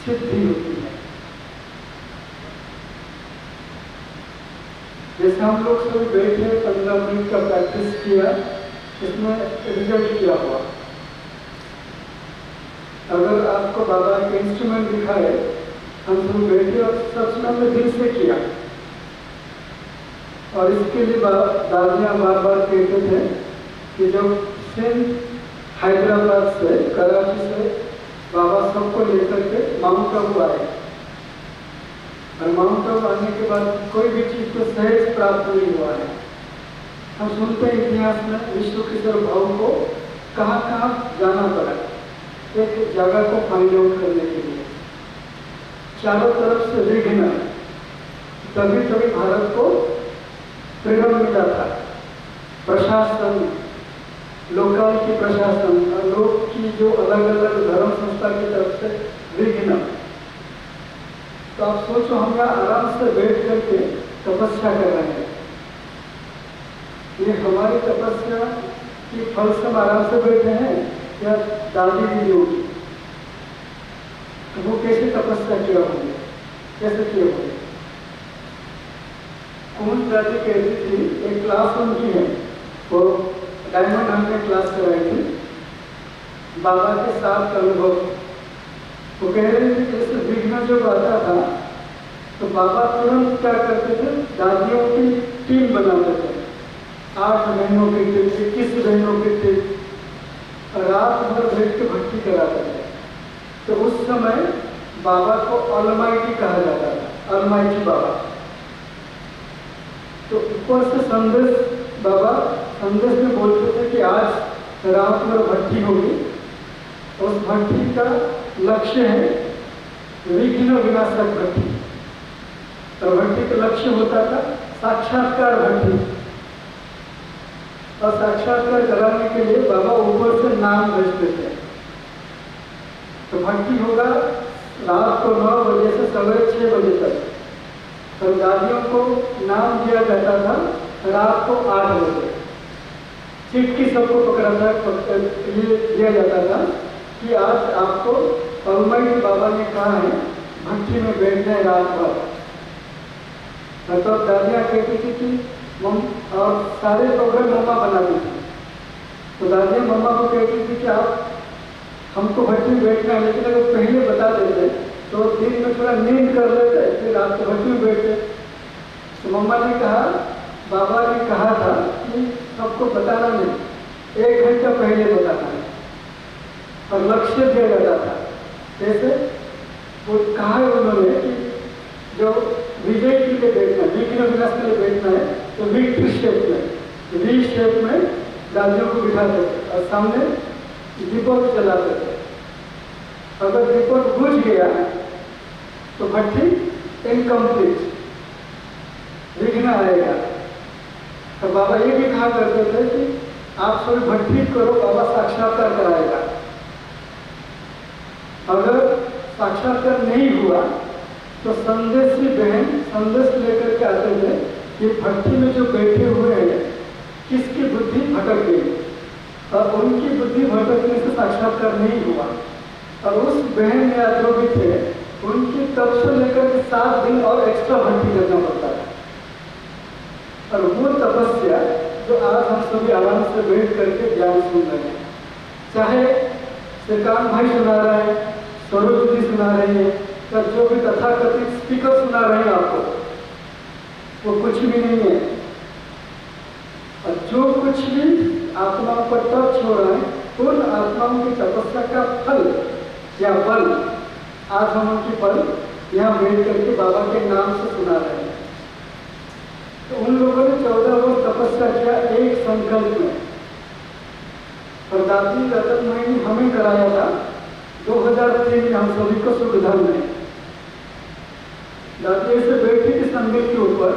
सिद्धि होती है। जैसे हम लोग सभी बैठे 15 मिनट का प्रैक्टिस किया, इसमें रिजल्ट क्या हुआ। अगर आपको बाबा के इंस्ट्रूमेंट दिखाए, हम सब बैठे और सच में दिल से किया, और इसके लिए दादियाँ बार बार कहते थे कि जब सिंध हैदराबाद से कराची से बाबा सबको लेकर के माउंट आबू आए, और माउंट आबू आने के बाद कोई भी चीज़ को सहज प्राप्त नहीं हुआ है। हम सुनते हैं इतिहास में विश्व किशोर भाव को कहाँ कहाँ जाना पड़ा एक जगह को फाइंड आउट करने के लिए। चारों तरफ से विघ्न, तभी तभी भारत को फ्रीडम मिला था। प्रशासन, लोकल की प्रशासन और लोग की जो अलग अलग धर्म संस्था की तरफ से विघ्न। तो आप सोचो, हम यहाँ आराम से बैठ करके तपस्या कर रहे हैं। ये हमारी तपस्या की फल से हम आराम से बैठे हैं या दादी दीदियों की? तो वो कैसे तपस्या किया होंगे, कैसे किए होंगे? कौन दादी कहती थी, एक क्लास उनकी है, वो डायमंड हमने क्लास कराई थी, बाबा के साथ अनुभव। वो कह रहे थे जैसे विघ्न जब आता था तो बाबा तुरंत क्या करते थे, दादियों की टीम बनाते थे। 8 बहनों की टीम, 21 बहनों की टीम, रात भर बैठ के भक्ति कराते थे। तो उस समय बाबा को अलमाइटी कहा जाता था, अलमाइटी बाबा। तो ऊपर से संदेश, बाबा संदेश में बोलते थे कि आज रात भर भक्ति होगी। उस भक्ति का लक्ष्य है विघ्न विनाशक भक्ति, और भक्ति का लक्ष्य होता था साक्षात्कार भक्ति। और साक्षात्कार कराने के लिए बाबा ऊपर से नाम भेजते थे। तो भक्ति होगा रात को 9 बजे से सवेरे 6 बजे तक, और दादियों को नाम दिया जाता था रात को 8 बजे। चिट्ठी सबको पकड़ा ये दिया जाता था कि आज आपको अलमाइटी बाबा ने कहा है भक्ति में बैठना है रात भर। तो दादियाँ कहती थी कि और सारे प्रोग्राम मम्मा बनाती थी। तो दादियाँ मम्मा को कहती थी कि आप हमको भक्ति में बैठना है, लेकिन अगर पहले बता देते तो दिन में थोड़ा नींद कर लेते, फिर रात को भक्ति में बैठते। तो मम्मा ने कहा, बाबा ने कहा था कि सबको बताना नहीं, 1 घंटा पहले बताना है, और लक्ष्य दिया जाता था। जैसे वो कहा है उन्होंने कि जो विजय के लिए बैठना है, विघ्न विनाश के लिए बैठना है, तो विक्ट्री शेप में, वी शेप में दादियों को बिठाते थे और सामने दीपक जलाते थे। अगर दीपक बुझ गया तो भक्ति इनकम्प्लीट, विघ्न आएगा। तो बाबा ये भी कहा करते थे कि आप सभी भक्ति करो, बाबा साक्षात्कार कराएगा। अगर साक्षात्कार नहीं हुआ तो संदेशी बहन संदेश लेकर के आते थे कि भक्ति में जो बैठे हुए हैं किसकी बुद्धि भटक गई, और उनकी बुद्धि भटकने से साक्षात्कार नहीं हुआ। और उस बहन या जो भी थे उनकी तब से लेकर के 7 दिन और एक्स्ट्रा भक्ति करना पड़ता है। और वो तपस्या जो आज हम सभी आराम से बैठ करके ज्ञान सुन रहे हैं, चाहे श्रीकांत भाई सुना रहे हैं, स्वरूप जी सुना रही है, या जो भी तथाकथित स्पीकर सुना रहे हैं आपको, वो कुछ भी नहीं है। और जो कुछ भी आत्माओं पर टच हो रहा है, उन आत्माओं की तपस्या का फल या बल आज हम उनकी फल यहाँ बैठ करके बाबा के नाम से सुना रहे हैं। तो उन लोगों ने 14 वर्ष तपस्या किया एक संकल्प में, और दादी रतनमयी ने हमें कराया था 2003 में हम सभी को सुविधान में। दादी ऐसे बैठी थी संगीत के ऊपर,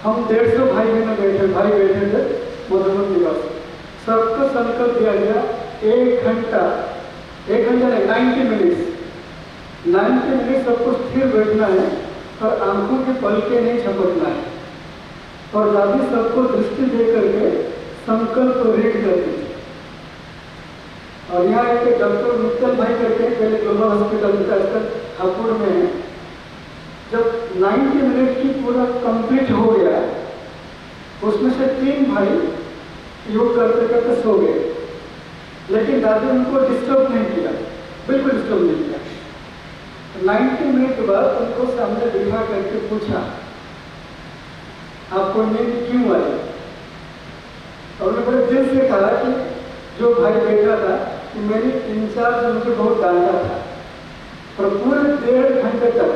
हम 150 भाई बैठे थे मधुबन निवास। सबको संकल्प दिया गया 1 घंटा 1 घंटा नहीं, 90 मिनट्स। 90 मिनट सबको स्थिर बैठना है और आंखों के पलके नहीं झपकना है। और दादी सबको दृष्टि दे करके संकल्प रीड करती थी। और यहाँ एक डॉक्टर मित्तल भाई करके पहले ग्लोबल हॉस्पिटल में हापुड़ में है। जब 90 मिनट की पूरा कंप्लीट हो गया, उसमें से 3 भाई योग करते करते सो गए, लेकिन दादी उनको डिस्टर्ब नहीं किया, बिल्कुल डिस्टर्ब नहीं किया। 90 मिनट के बाद उनको सामने बिठा करके पूछा, आपको नींद क्यों आई? और उन्होंने बड़े दिल से कहा कि जो भाई बैठा था कि मेरी इंचार्ज मुझे बहुत डांटा था, और पूरे 1.5 घंटे तक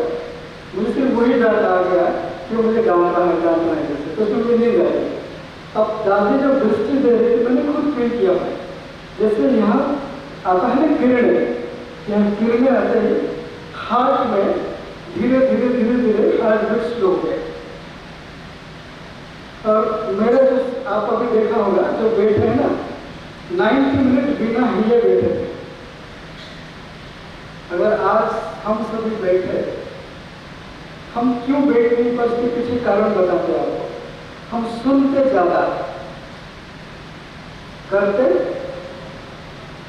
मुझे सिर्फ वही डांट आ गया कि मुझे डांट रहा है जैसे, तो उसमें मुझे नींद आई। अब दादी जब दृष्टि दे रही थी, मैंने खुद फील किया है, जैसे यहाँ आता है ना किरणें, यहाँ किरणें आते ही हार्ट में धीरे धीरे धीरे धीरे हार्ट बीट स्लो हो गए। और मेरा जो आप अभी देखा होगा, जो बैठे हैं ना 90 मिनट बिना हिले बैठे थे। अगर आज हम सभी बैठे, हम क्यों बैठ नहीं पाते, इसके पीछे कारण बताते हैं आपको। हम सुनते ज्यादा, करते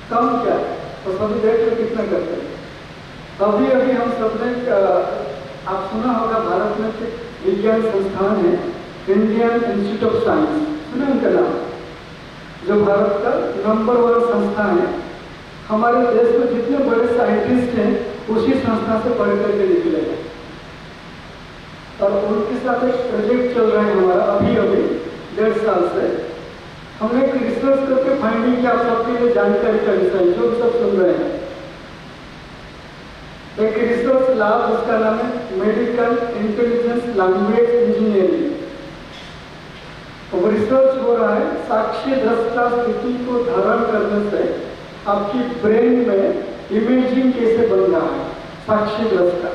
कम क्या, तो सभी बैठ कर कितना करते हैं। अभी अभी हम सबने आप सुना होगा, भारत में विज्ञान संस्थान है इंडियन इंस्टीट्यूट ऑफ साइंस, सुना उनका नाम, जो भारत का नंबर 1 संस्थान है। हमारे देश में जितने बड़े साइंटिस्ट हैं उसी संस्था से पढ़ करके निकले हैं। और उनके साथ एक प्रोजेक्ट चल रहा है हमारा, अभी अभी 1.5 साल से। हमने एक रिसर्च करके फाइंडिंग किया, आप सबके लिए जानकारी का विषय जो सब सुन रहे हैं। एक रिसर्च लैब, उसका नाम है मेडिकल इंटेलिजेंस लैंग्वेज इंजीनियरिंग। वो रिसर्च हो रहा है साक्षी दृष्टा स्थिति को धारण करने से आपकी ब्रेन में इमेजिंग कैसे बन रहा है, साक्षी दृष्टा।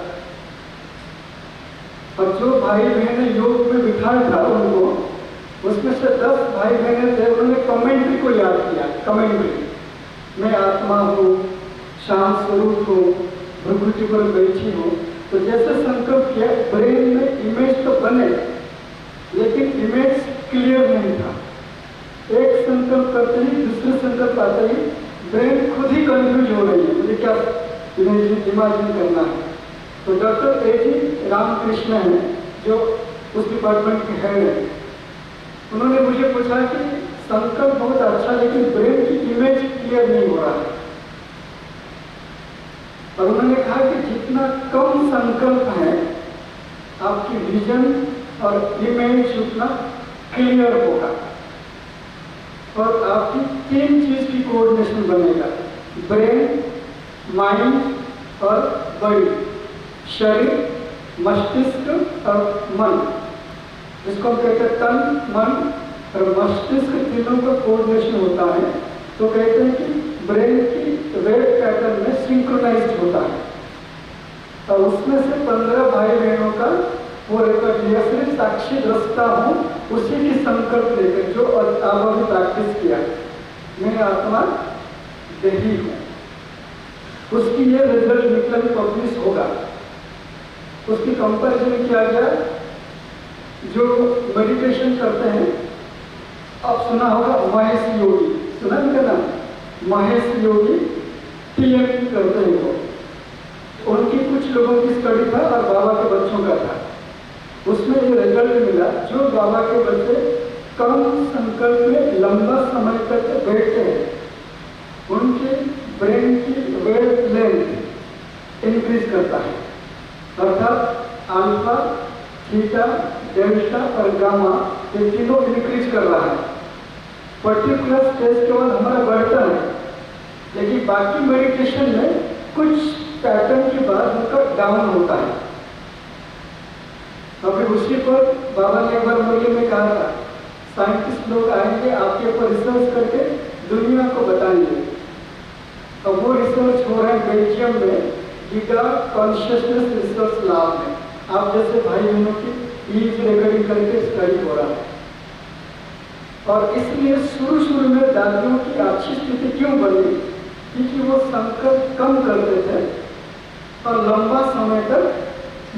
और जो भाई बहने योग में बिठाया था उनको, उसमें से 10 भाई बहने थे, उन्होंने कमेंट्री को याद किया। कमेंट्री, मैं आत्मा हूँ, शांत स्वरूप हूँ, भ्रुकुटी पर बैठी हूँ। तो जैसे संकल्प किया, ब्रेन में इमेज तो बने, लेकिन इमेज क्लियर नहीं था। एक संकल्प करते ही दूसरे संकल्प आते ही ब्रेन खुद ही कंफ्यूज हो रही है, मुझे क्या इमेजिन करना है। तो डॉक्टर A.G. रामकृष्ण है, जो उस डिपार्टमेंट के हेड है, उन्होंने मुझे पूछा कि संकल्प बहुत अच्छा, लेकिन ब्रेन की इमेज क्लियर नहीं हो रहा है। और उन्होंने कहा कि जितना कम संकल्प है, आपकी विजन और इमेज उतना क्लियर होगा, और आपकी 3 चीज की कोऑर्डिनेशन बनेगा, ब्रेन, माइंड और बॉडी, शरीर, मस्तिष्क और मन, जिसको हम कहते हैं तन, मन और मस्तिष्क, तीनों का कोऑर्डिनेशन होता है। तो कहते हैं कि ब्रेन की वेव पैटर्न में सिंक्रोनाइज्ड होता है। और उसमें से 15 भाई बहनों का वो रिकॉर्ड लिया, सिर्फ साक्षी दृष्टा हूँ, उसी की संकल्प लेकर, जो आप अभी प्रैक्टिस किया, मैं आत्मा देही हूँ, उसकी ये रिजल्ट निकल पब्लिश होगा। उसकी कंपैरिजन किया गया, जो मेडिटेशन करते हैं, आप सुना होगा महेश योगी, सुना उनका नाम, महेश योगी TMT करते हैं वो। उनकी कुछ लोगों की स्टडी था और बाबा के बच्चों का था। उसमें ये रिजल्ट मिला, जो बाबा के बच्चे कम संकल्प में लंबा समय तक बैठते हैं, उनकी ब्रेन की वेव लेंथ इंक्रीज करता है। अर्थात अल्फा, थीटा, डेल्टा और गामा, ये तीनों इंक्रीज कर रहा है। पर्टिकुलर स्टेज के बाद हमारा बढ़ता है, लेकिन बाकी मेडिटेशन में कुछ पैटर्न के बाद उनका डाउन होता है। अभी उसी पर बाबा ने एक बार मुझे में कहा था, साइंटिस्ट लोग आएंगे, आपके ऊपर रिसर्च करके दुनिया को बताएंगे। और वो रिसर्च हो रहा है बेल्जियम में, गीता कॉन्शियसनेस रिसर्च लैब में। आप जैसे भाई बहनों की ईज रिकॉर्डिंग करके स्टडी हो रहा है। और इसलिए शुरू में दादियों की अच्छी स्थिति क्यों बनी, क्योंकि वो संकल्प कम करते थे और लंबा समय तक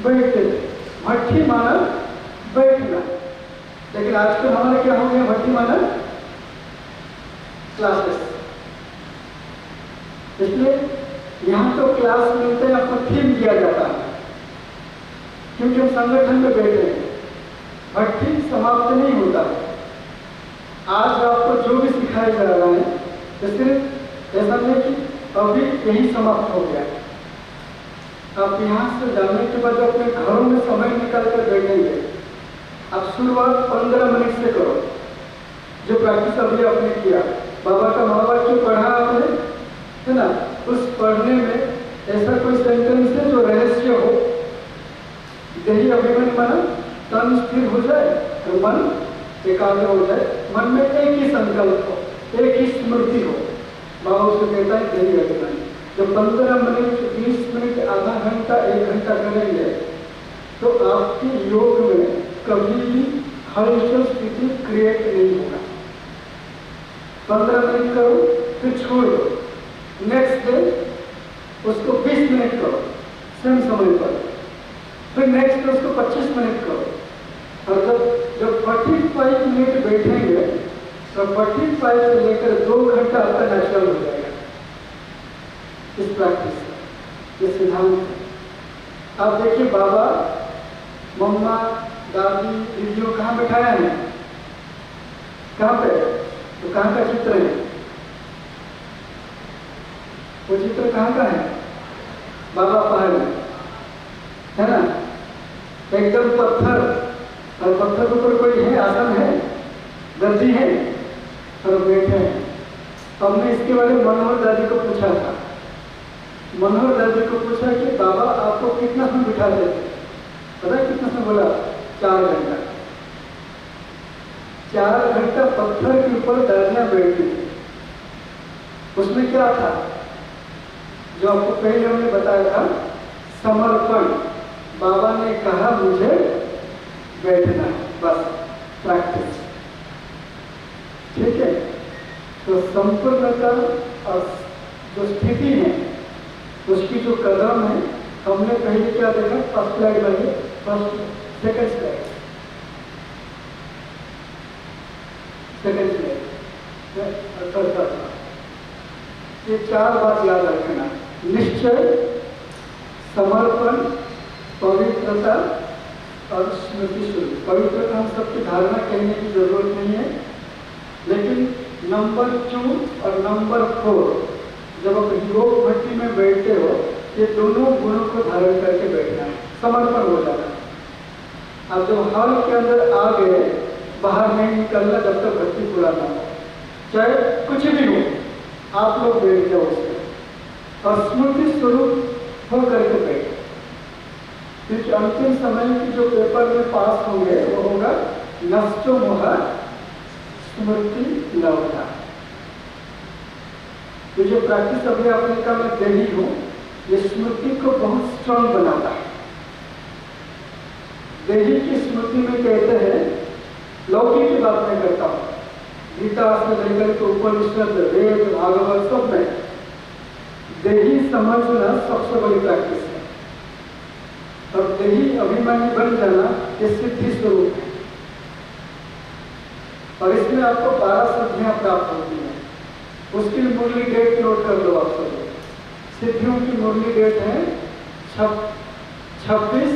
बैठते थे। भट्ठी माना बैठना, लेकिन आजकल हमारा क्या हो गया, भट्ठी माना क्लासेस। इसलिए यहाँ तो क्लास मिलते हैं, आपको थीम दिया जाता है, क्योंकि हम संगठन में बैठे हैं। भट्ठी समाप्त नहीं होता। आज आपको जो भी सिखाया जा रहा है, तो सिर्फ ऐसा नहीं कि अभी यही समाप्त हो गया। आप यहाँ से जाने के बाद अपने घरों में समय निकाल कर बैठेंगे। आप शुरुआत 15 मिनट से करो, जो प्रैक्टिस अभी आपने किया। बाबा का महावाक्य पढ़ा आपने, है ना, उस पढ़ने में ऐसा कोई सेंटेंस है जो रहस्य हो। यही अभिमान माना तन स्थिर हो जाए तो मन एकाग्र हो जाए, मन में एक ही संकल्प हो, एक ही स्मृति हो। बाबा उसको कहता है यही अभिमान। जब 15 मिनट, 20 मिनट, आधा घंटा, 1 घंटा करेंगे तो आपके योग में कभी भी हलचल स्थिति क्रिएट नहीं होगा। 15 मिनट करो फिर छोड़ दो, नेक्स्ट डे उसको 20 मिनट करो सेम समय पर, फिर नेक्स्ट डे उसको 25 मिनट करो। और जब 45 मिनट बैठेंगे तो 45 से लेकर 2 घंटा आपका नेचुरल हो जाएगा। इस प्रैक्टिस, ये सिद्धांत है। आप देखिए बाबा, मम्मा, दादी, दीदियों कहाँ बैठाया है, कहाँ पे, तो कहाँ का चित्र है, वो चित्र कहाँ का है, बाबा पहाड़ में, है ना, एकदम पत्थर, और पत्थर के ऊपर कोई है, आसन है, गद्दी है, और बैठे हैं। हमने इसके बारे में मनोहर दादी को पूछा था। मनोहर दादी को पूछा कि बाबा आपको कितना समय बिठा देते, पता है कितना समय बोला, 4 घंटा। 4 घंटा पत्थर के ऊपर दादियां बैठी थी। उसमें क्या था, जो आपको पहले हमने बताया था, समर्पण। बाबा ने कहा मुझे बैठना है, बस प्रैक्टिस, ठीक है। तो संपूर्णता और जो स्थिति है, उसकी जो कदम है, हमने पहले क्या देखा, फर्स्ट स्लाइड में, सेकंड स्लाइड, ये 4 बात याद रखना, निश्चय, समर्पण, पवित्रता और स्मृति शुरू। पवित्रता हम सबकी धारणा कहने की जरूरत नहीं है, लेकिन नंबर 2 और नंबर 4 जब आप योग भट्टी में बैठते हो, ये दोनों गुणों को धारण करके बैठना है, समर्पण हो जाना। अब जब हॉल के अंदर आ गए, बाहर नहीं निकलना जब तक भट्टी पूरा ना हो, चाहे कुछ भी हो, आप लोग बैठ जाओ उसमें और स्मृति स्वरूप हो करके बैठे। क्योंकि अंतिम समय की जो पेपर में पास होंगे वो होगा नष्टो मोह स्मृति लौटा। ये जो प्रैक्टिस अभी आपने कहा मैं दे रही हूँ, ये स्मृति को बहुत स्ट्रांग बनाता है। देही की स्मृति में कहते हैं, लौकिक की बात मैं करता हूँ, गीता से लेकर के उपनिषद, वेद, भागवत सब में देही समझना सबसे बड़ी प्रैक्टिस है। और देही अभिमानी बन जाना ये सिद्धि स्वरूप है। और इसमें आपको 12 सिद्धियां प्राप्त होती हैं। उसकी मुरली डेट नोट कर लो आप सब। सिद्धियों की मुरली डेट है 26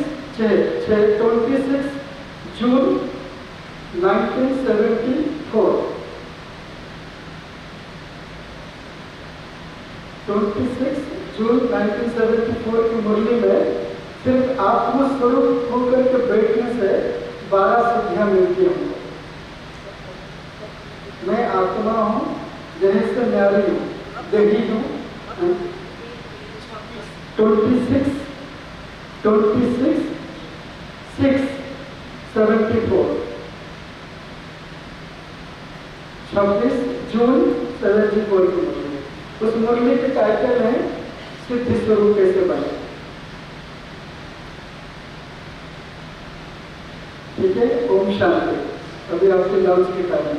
जून 1974। 26 जून 1974 की मुरली में सिर्फ आत्मस्वरूप होकर के बैठने से 12 सिद्धियां मिलती हैं। मैं आत्मा हूँ, जहाँ से न्यारी हूँ, देही हूँ। 26 6 74 26 जून 74 की मुरली। उस मुरली के टाइटल है सिद्धि स्वरूप कैसे बने। ठीक है, ओम शांति। अभी आपके लॉन्च के कारण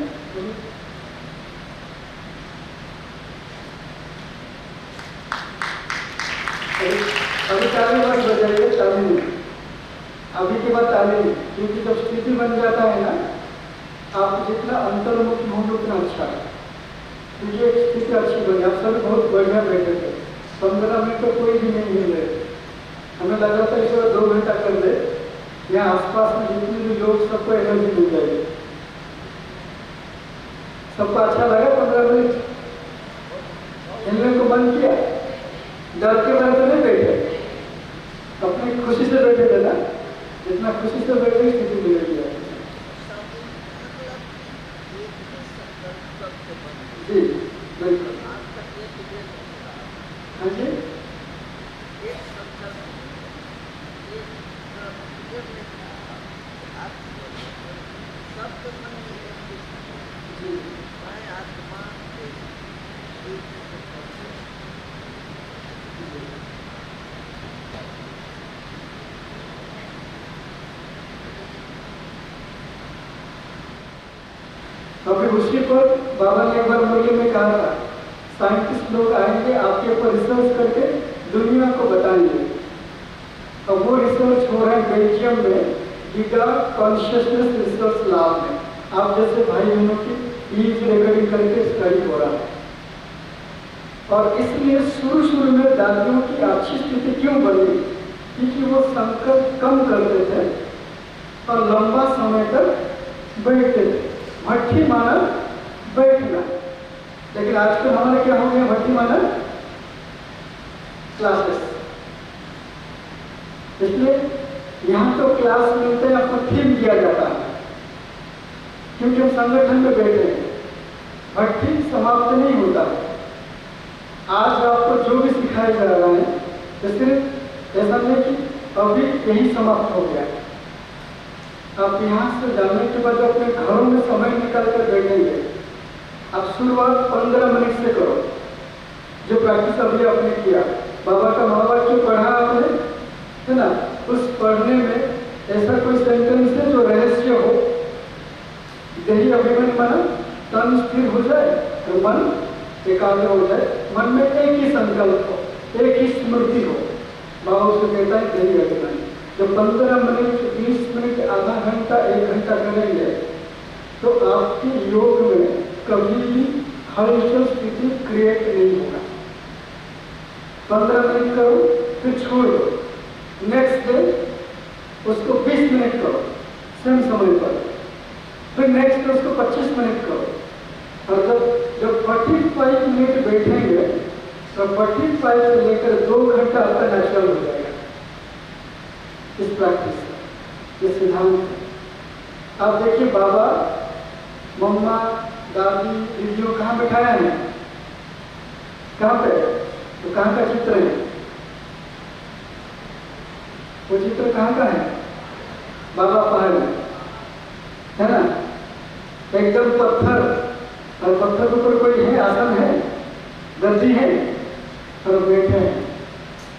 डालेंगे, क्योंकि जब स्थिति बन जाता है ना, आप जितना अंतर्मुखी होंगे उतना अच्छा है। क्योंकि एक स्थिति अच्छी बनी, आप सभी बहुत बढ़िया बैठे थे, 15 मिनट तो कोई भी नहीं मिल रहे, हमें लगा था इस 2 घंटा कर दे, यहाँ आसपास में जितने भी लोग सबको एनर्जी मिल जाएगी। सबको अच्छा लगा 15 मिनट हिलने को मन किया, डर के बारे में नहीं बैठे, अपनी खुशी से बैठे थे ना, जितना खुशी से बैठे स्थिति मिलेगी। जी बिल्कुल, हाँ जी, अभी उसी पर बाबा ने एक बार मुरली में कहा था, साइंटिस्ट लोग आएंगे आपके ऊपर रिसर्च करके दुनिया को बताएंगे। अब वो रिसर्च हो रहा है बेल्जियम में, गीगा कॉन्शियसनेस रिसर्च लैब में। आप जैसे भाई बहनों की ईज रिकॉर्डिंग करके स्टडी हो रहा है। और इसलिए शुरू में दादियों की अच्छी स्थिति क्यों बनी, क्योंकि वो संकट कम करते थे और लंबा समय तक बैठते थे। भट्ठी माना बैठना, लेकिन आजकल हमारे क्या हो गया, भट्ठी माना क्लासेस। इसलिए यहाँ तो क्लास मिलते हैं, आपको थीम दिया जाता है, क्योंकि हम संगठन में बैठे हैं, भट्ठी समाप्त नहीं होता। आज आपको जो भी सिखाया जा रहा है, तो सिर्फ ऐसा नहीं कि अभी यही समाप्त हो गया। आप यहाँ से जाने के बाद अपने घरों में समय निकाल कर बैठेंगे। आप शुरुआत 15 मिनट से करो, जो प्रैक्टिस अभी आपने किया, बाबा का महावाक्य पढ़ा आपने, है ना, उस पढ़ने में ऐसा कोई सेंटेंस है जो रहस्य हो, यही अभिमान माना, तन स्थिर हो जाए तो मन एकाग्र हो जाए, मन में एक ही संकल्प हो, एक ही स्मृति हो। बाबा उसे कहता है यही अभिमान। जब 15 मिनट, 20 मिनट, आधा घंटा, 1 घंटा करेंगे तो आपके योग में कभी भी हलचल स्थिति क्रिएट नहीं होगा। 15 मिनट करो, फिर छोड़ दो, नेक्स्ट डे उसको 20 मिनट करो सेम समय पर, फिर नेक्स्ट डे उसको 25 मिनट करो। और जब 45 मिनट बैठेंगे तो 45 से लेकर 2 घंटा आपका नेचुरल हो जाएगा। इस प्रैक्टिस, ये सिद्धांत। आप देखिए बाबा, मम्मा, दादी, दीदियों कहाँ बैठाया है, कहाँ पे, तो कहाँ का चित्र है, वो चित्र कहाँ का है, बाबा पहाड़ में, है ना, एकदम पत्थर, और पत्थर के ऊपर कोई है, आसन है, गद्दी है, और बैठे हैं।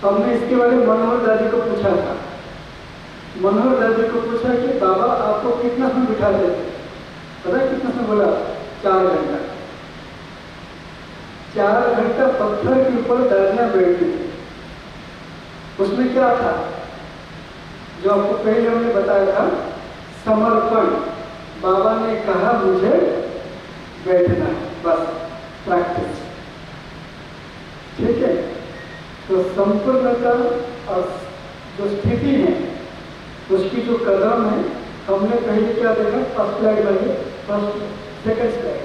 हमने इसके बारे में मनोहर दादी को पूछा था। मनोहर दादी को पूछा कि बाबा आपको कितना समय बिठा देते, पता है कितना समय बोला, 4 घंटा। 4 घंटा पत्थर के ऊपर दादियां बैठी। उसमें क्या था, जो आपको पहले हमने बताया था, समर्पण। बाबा ने कहा मुझे बैठना है, बस प्रैक्टिस, ठीक है। तो संपूर्णता और जो स्थिति है, उसकी जो कदम है, हमने पहले क्या देखा, फर्स्ट स्लाइड में, सेकंड स्लाइड,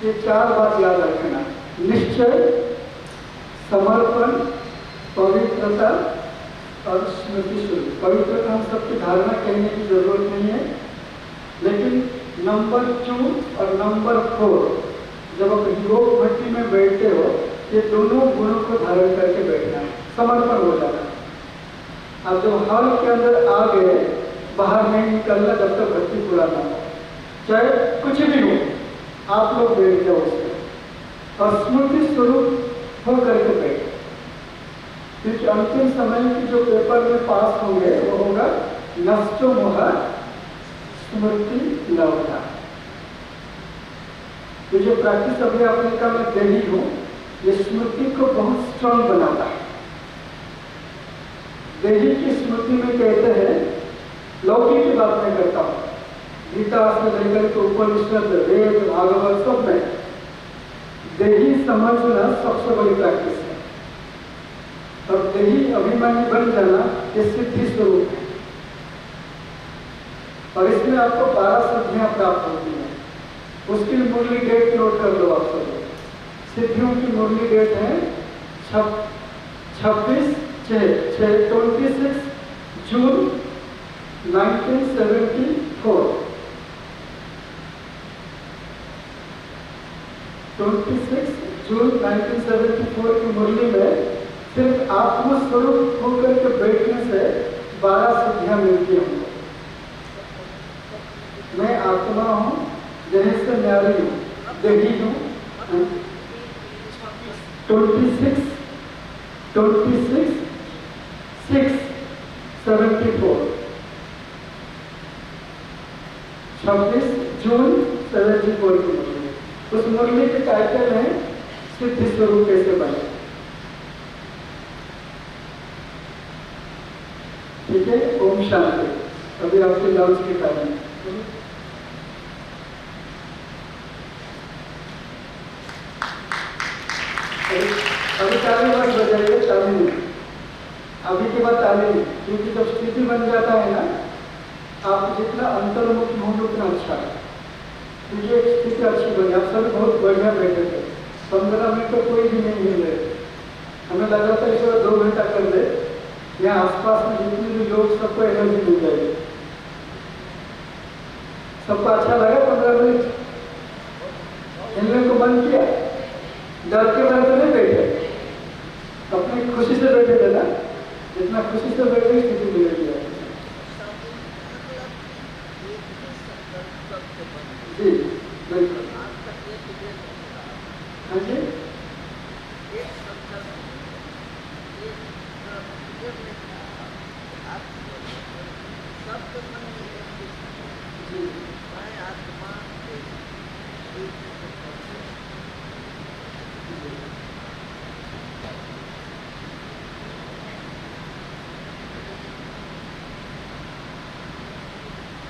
ये 4 बात याद रखना, निश्चय, समर्पण, पवित्रता और स्मृति शुद्धि। पवित्रता हम सबकी धारणा कहने की जरूरत नहीं है, लेकिन नंबर 2 और नंबर 4, जब आप योग भट्टी में बैठते हो, ये दोनों गुणों को धारण करके बैठना है, समर्पण हो जाना। आप जब हॉल के अंदर आ गए, बाहर नहीं निकलना जब तक भट्टी पूरा ना हो, चाहे कुछ भी हो, आप लोग बैठ जाओ उसमें और स्मृति स्वरूप हो करके बैठे, क्योंकि अंतिम समय की जो पेपर में पास होंगे वो होगा नष्टो मोह स्मृति लौटा। तो जो प्रैक्टिस अभी आपने कहा मैं दे ही हूँ, ये स्मृति को बहुत स्ट्रांग बनाता है। देही की स्मृति में कहते हैं, लौकिक की बात मैं करता हूँ, गीता से लेकर के उपनिषद, वेद, भागवत सब में देही समझना सबसे बड़ी प्रैक्टिस है। और देही अभिमानी बन जाना ये सिद्धि स्वरूप है। और इसमें आपको 12 सिद्धियां प्राप्त होती हैं। उसकी मुरली डेट नोट कर लो आप सब। सिद्धियों की मुरली डेट है 26 जून 1974। 26 जून 1974 की मुरली में सिर्फ आत्मस्वरूप होकर के बैठने से 12 सिद्धियां मिलती हैं। मैं आत्मा हूँ, जहाँ से न्यारी हूँ, देही हूँ। 26 6 74 26 जून 74 की मुरली। उस मुरली के टाइटल है सिद्धि स्वरूप कैसे बने। ठीक है, ओम शांति। अभी आपके लंच के टाइम अभी ताली मत बजाइए, ताली नहीं, अभी के बाद ताली नहीं, क्योंकि जब स्थिति बन जाता है ना, आप जितना अंतर्मुखी होंगे उतना अच्छा है। क्योंकि एक स्थिति अच्छी बनी, आप सभी बहुत बढ़िया बैठे थे। 15 मिनट तो कोई भी नहीं मिल रहे, हमें लग रहा था इस 2 घंटा कर दे, यहाँ आसपास में जितने भी लोग, सबको एनर्जी मिल जाएगी। सबको अच्छा लगा 15 मिनट? इनमें को बंद किया, डर के बारे में नहीं बैठे, अपनी खुशी से बैठे थे ना। जितना खुशी से बैठे स्थिति बिगड़ गया। जी बिल्कुल। हाँ जी, जी